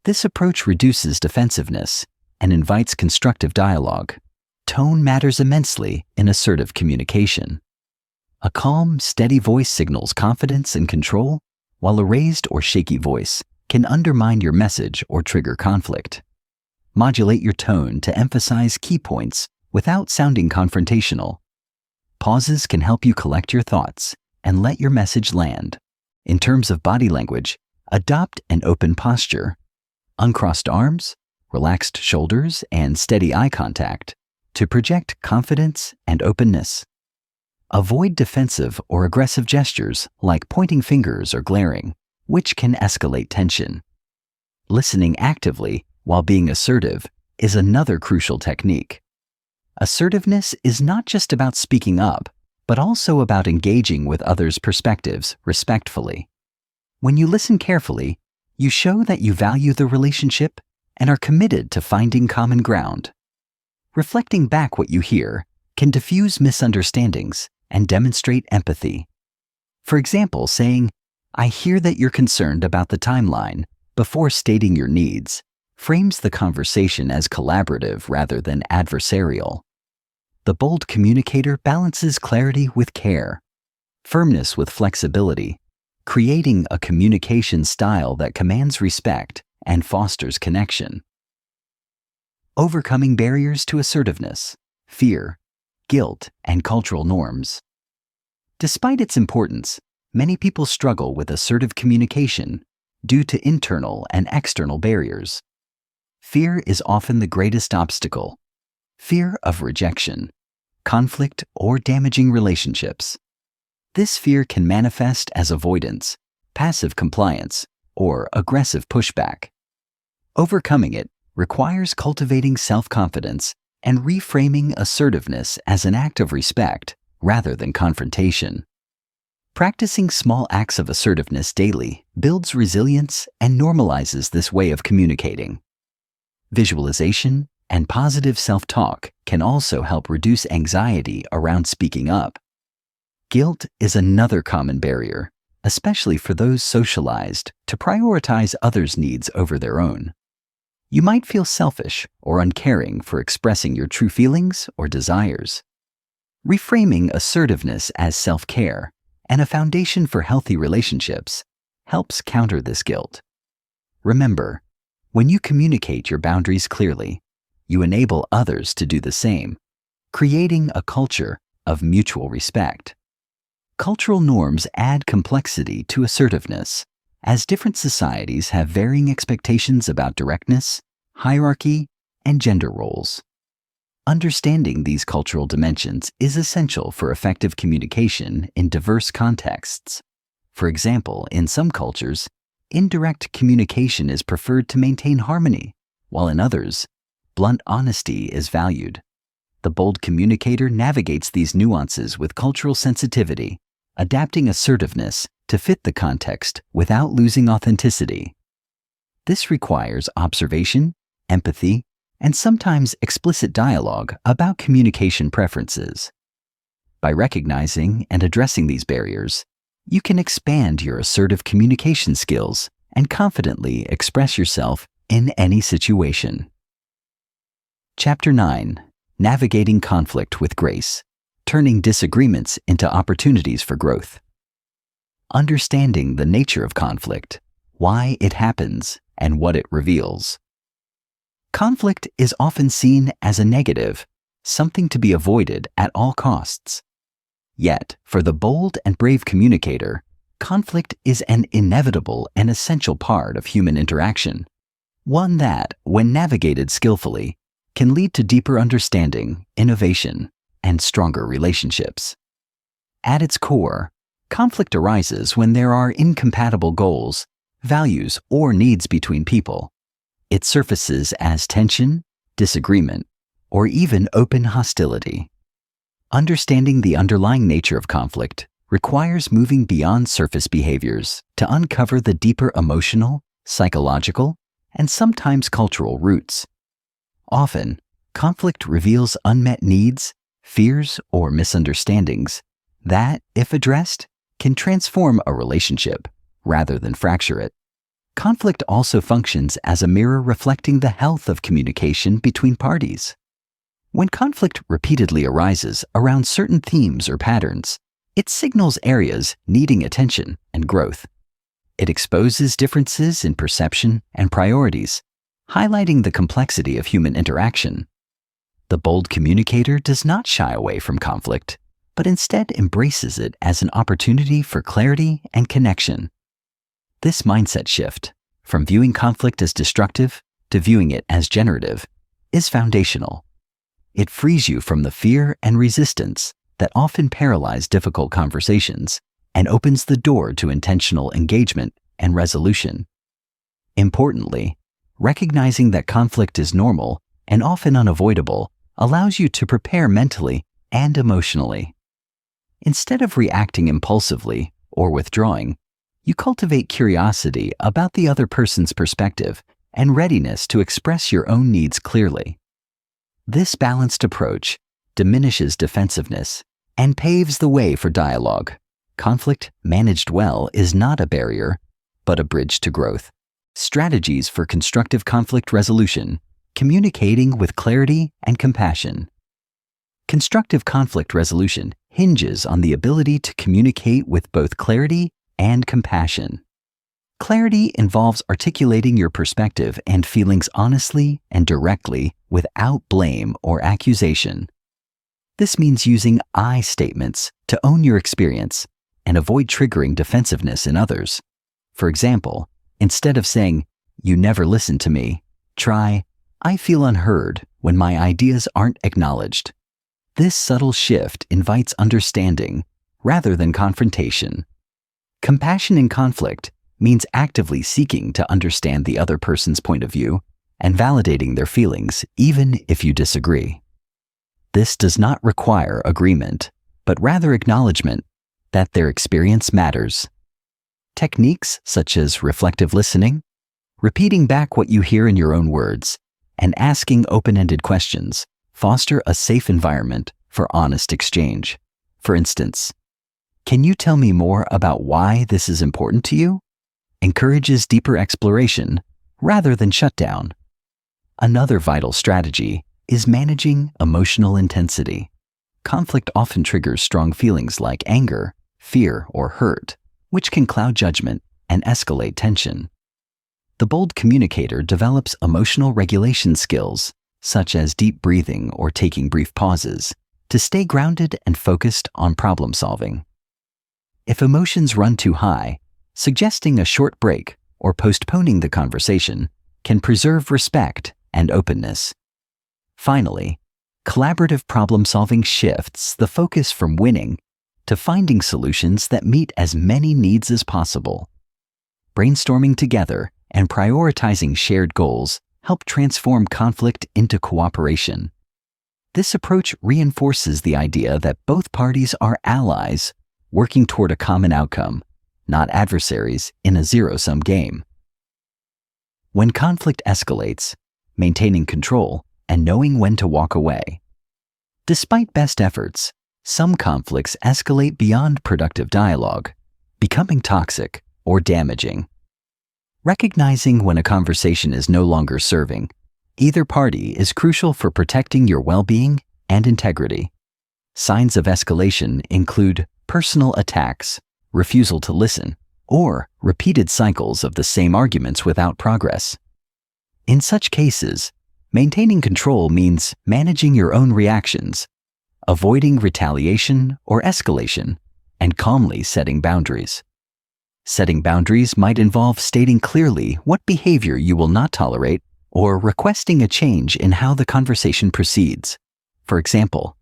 This approach reduces defensiveness and invites constructive dialogue. Tone matters immensely in assertive communication. A calm, steady voice signals confidence and control, while a raised or shaky voice can undermine your message or trigger conflict. Modulate your tone to emphasize key points without sounding confrontational. Pauses can help you collect your thoughts and let your message land. In terms of body language, adopt an open posture. Uncrossed arms, relaxed shoulders, and steady eye contact to project confidence and openness. Avoid defensive or aggressive gestures like pointing fingers or glaring, which can escalate tension. Listening actively while being assertive is another crucial technique. Assertiveness is not just about speaking up, but also about engaging with others' perspectives respectfully. When you listen carefully, you show that you value the relationship and are committed to finding common ground. Reflecting back what you hear can diffuse misunderstandings and demonstrate empathy. For example, saying, "I hear that you're concerned about the timeline," before stating your needs, frames the conversation as collaborative rather than adversarial. The bold communicator balances clarity with care, firmness with flexibility, creating a communication style that commands respect and fosters connection. Overcoming barriers to assertiveness, fear, guilt, and cultural norms. Despite its importance, many people struggle with assertive communication due to internal and external barriers. Fear is often the greatest obstacle. Fear of rejection, conflict, or damaging relationships. This fear can manifest as avoidance, passive compliance, or aggressive pushback. Overcoming it requires cultivating self-confidence and reframing assertiveness as an act of respect rather than confrontation. Practicing small acts of assertiveness daily builds resilience and normalizes this way of communicating. Visualization and positive self-talk can also help reduce anxiety around speaking up. Guilt is another common barrier, especially for those socialized to prioritize others' needs over their own. You might feel selfish or uncaring for expressing your true feelings or desires. Reframing assertiveness as self-care and a foundation for healthy relationships helps counter this guilt. Remember, when you communicate your boundaries clearly, you enable others to do the same, creating a culture of mutual respect. Cultural norms add complexity to assertiveness, as different societies have varying expectations about directness, hierarchy, and gender roles. Understanding these cultural dimensions is essential for effective communication in diverse contexts. For example, in some cultures, indirect communication is preferred to maintain harmony, while in others, blunt honesty is valued. The bold communicator navigates these nuances with cultural sensitivity, adapting assertiveness to fit the context without losing authenticity. This requires observation, empathy, and sometimes explicit dialogue about communication preferences. By recognizing and addressing these barriers, you can expand your assertive communication skills and confidently express yourself in any situation. Chapter 9. Navigating Conflict with Grace, Turning Disagreements into Opportunities for Growth. Understanding the nature of conflict, why it happens, and what it reveals. Conflict is often seen as a negative, something to be avoided at all costs. Yet, for the bold and brave communicator, conflict is an inevitable and essential part of human interaction, one that, when navigated skillfully, can lead to deeper understanding, innovation, and stronger relationships. At its core, conflict arises when there are incompatible goals, values, or needs between people. It surfaces as tension, disagreement, or even open hostility. Understanding the underlying nature of conflict requires moving beyond surface behaviors to uncover the deeper emotional, psychological, and sometimes cultural roots. Often, conflict reveals unmet needs, fears, or misunderstandings that, if addressed, can transform a relationship rather than fracture it. Conflict also functions as a mirror reflecting the health of communication between parties. When conflict repeatedly arises around certain themes or patterns, it signals areas needing attention and growth. It exposes differences in perception and priorities, highlighting the complexity of human interaction. The bold communicator does not shy away from conflict, but instead embraces it as an opportunity for clarity and connection. This mindset shift, from viewing conflict as destructive to viewing it as generative, is foundational. It frees you from the fear and resistance that often paralyze difficult conversations and opens the door to intentional engagement and resolution. Importantly, recognizing that conflict is normal and often unavoidable allows you to prepare mentally and emotionally. Instead of reacting impulsively or withdrawing, you cultivate curiosity about the other person's perspective and readiness to express your own needs clearly. This balanced approach diminishes defensiveness and paves the way for dialogue. Conflict managed well is not a barrier, but a bridge to growth. Strategies for constructive conflict resolution, communicating with clarity and compassion. Constructive conflict resolution hinges on the ability to communicate with both clarity and compassion. Clarity involves articulating your perspective and feelings honestly and directly without blame or accusation. This means using I statements to own your experience and avoid triggering defensiveness in others. For example, instead of saying, "You never listen to me," try, "I feel unheard when my ideas aren't acknowledged." This subtle shift invites understanding rather than confrontation. Compassion in conflict means actively seeking to understand the other person's point of view and validating their feelings even if you disagree. This does not require agreement, but rather acknowledgement that their experience matters. Techniques such as reflective listening, repeating back what you hear in your own words, and asking open-ended questions foster a safe environment for honest exchange. For instance, "Can you tell me more about why this is important to you?" encourages deeper exploration rather than shutdown. Another vital strategy is managing emotional intensity. Conflict often triggers strong feelings like anger, fear, or hurt, which can cloud judgment and escalate tension. The bold communicator develops emotional regulation skills, such as deep breathing or taking brief pauses, to stay grounded and focused on problem solving. If emotions run too high, suggesting a short break or postponing the conversation can preserve respect and openness. Finally, collaborative problem-solving shifts the focus from winning to finding solutions that meet as many needs as possible. Brainstorming together and prioritizing shared goals help transform conflict into cooperation. This approach reinforces the idea that both parties are allies working toward a common outcome, not adversaries in a zero-sum game. When conflict escalates, maintaining control and knowing when to walk away. Despite best efforts, some conflicts escalate beyond productive dialogue, becoming toxic or damaging. Recognizing when a conversation is no longer serving either party is crucial for protecting your well-being and integrity. Signs of escalation include personal attacks, refusal to listen, or repeated cycles of the same arguments without progress. In such cases, maintaining control means managing your own reactions, avoiding retaliation or escalation, and calmly setting boundaries. Setting boundaries might involve stating clearly what behavior you will not tolerate or requesting a change in how the conversation proceeds. For example,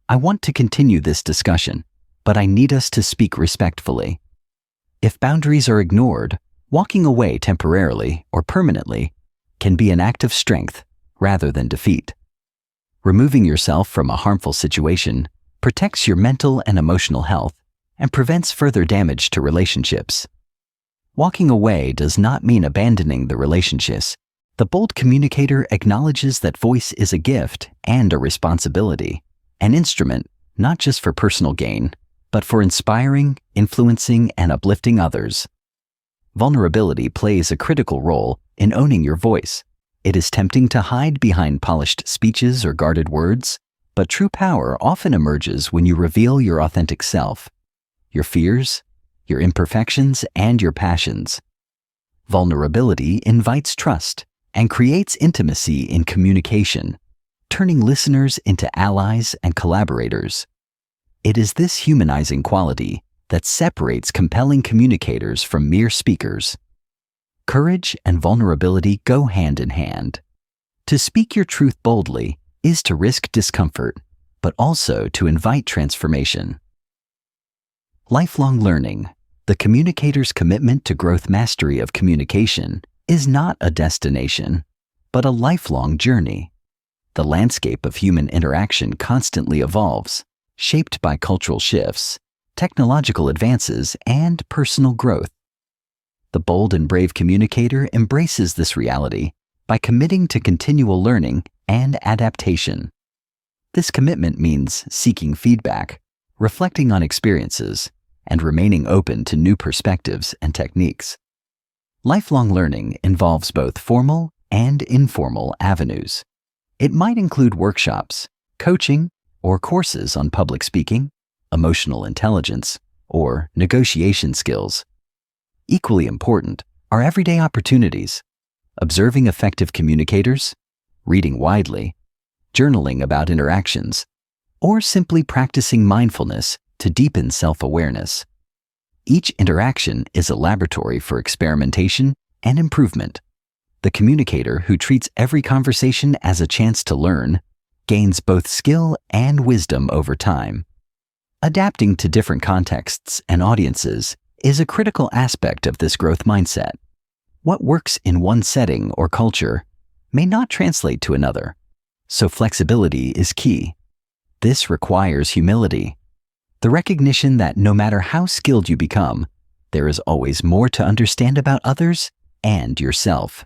"I want to continue this discussion, but I need us to speak respectfully." If boundaries are ignored, walking away temporarily or permanently can be an act of strength rather than defeat. Removing yourself from a harmful situation protects your mental and emotional health and prevents further damage to relationships. Walking away does not mean abandoning the relationships. The bold communicator acknowledges that voice is a gift and a responsibility, an instrument not just for personal gain, but for inspiring, influencing, and uplifting others. Vulnerability plays a critical role in owning your voice. It is tempting to hide behind polished speeches or guarded words, but true power often emerges when you reveal your authentic self, your fears, your imperfections, and your passions. Vulnerability invites trust and creates intimacy in communication, turning listeners into allies and collaborators. It is this humanizing quality that separates compelling communicators from mere speakers. Courage and vulnerability go hand in hand. To speak your truth boldly is to risk discomfort, but also to invite transformation. Lifelong learning, the communicator's commitment to growth mastery of communication, is not a destination, but a lifelong journey. The landscape of human interaction constantly evolves, shaped by cultural shifts, technological advances, and personal growth. The bold and brave communicator embraces this reality by committing to continual learning and adaptation. This commitment means seeking feedback, reflecting on experiences, and remaining open to new perspectives and techniques. Lifelong learning involves both formal and informal avenues. It might include workshops, coaching, or courses on public speaking, emotional intelligence, or negotiation skills. Equally important are everyday opportunities, observing effective communicators, reading widely, journaling about interactions, or simply practicing mindfulness to deepen self-awareness. Each interaction is a laboratory for experimentation and improvement. The communicator who treats every conversation as a chance to learn gains both skill and wisdom over time. Adapting to different contexts and audiences is a critical aspect of this growth mindset. What works in one setting or culture may not translate to another, so flexibility is key. This requires humility, the recognition that no matter how skilled you become, there is always more to understand about others and yourself.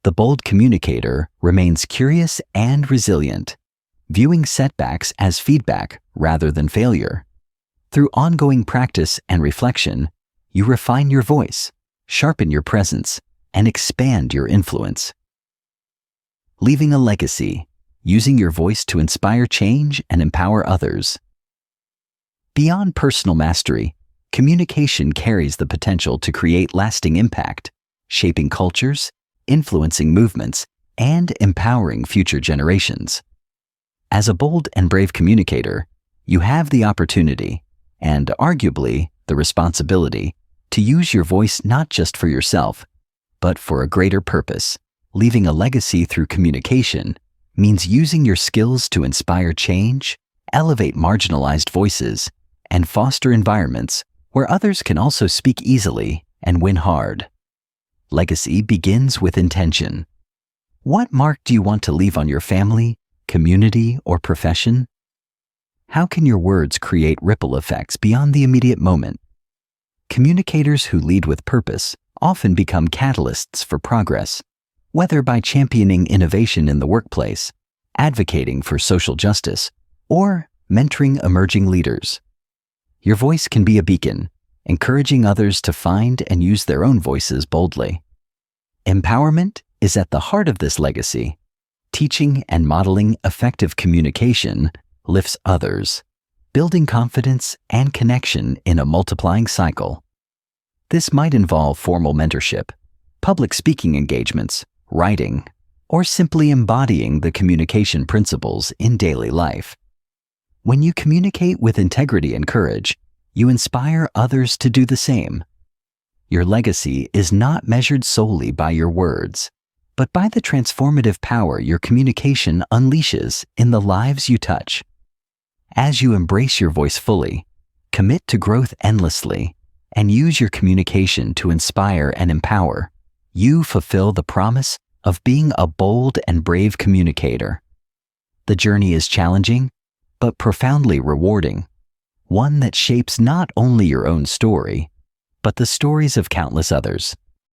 The bold communicator remains curious and resilient, viewing setbacks as feedback rather than failure. Through ongoing practice and reflection, you refine your voice, sharpen your presence, and expand your influence. Leaving a legacy, using your voice to inspire change and empower others. Beyond personal mastery, communication carries the potential to create lasting impact, shaping cultures, influencing movements, and empowering future generations. As a bold and brave communicator, you have the opportunity, and arguably the responsibility, to use your voice not just for yourself, but for a greater purpose. Leaving a legacy through communication means using your skills to inspire change, elevate marginalized voices, and foster environments where others can also speak easily and win hard. Legacy begins with intention. What mark do you want to leave on your family, community, or profession? How can your words create ripple effects beyond the immediate moment? Communicators who lead with purpose often become catalysts for progress, whether by championing innovation in the workplace, advocating for social justice, or mentoring emerging leaders. Your voice can be a beacon, encouraging others to find and use their own voices boldly. Empowerment is at the heart of this legacy. Teaching and modeling effective communication lifts others, building confidence and connection in a multiplying cycle. This might involve formal mentorship, public speaking engagements, writing, or simply embodying the communication principles in daily life. When you communicate with integrity and courage, you inspire others to do the same. Your legacy is not measured solely by your words, but by the transformative power your communication unleashes in the lives you touch. As you embrace your voice fully, commit to growth endlessly, and use your communication to inspire and empower, you fulfill the promise of being a bold and brave communicator. The journey is challenging, but profoundly rewarding, one that shapes not only your own story, but the stories of countless others.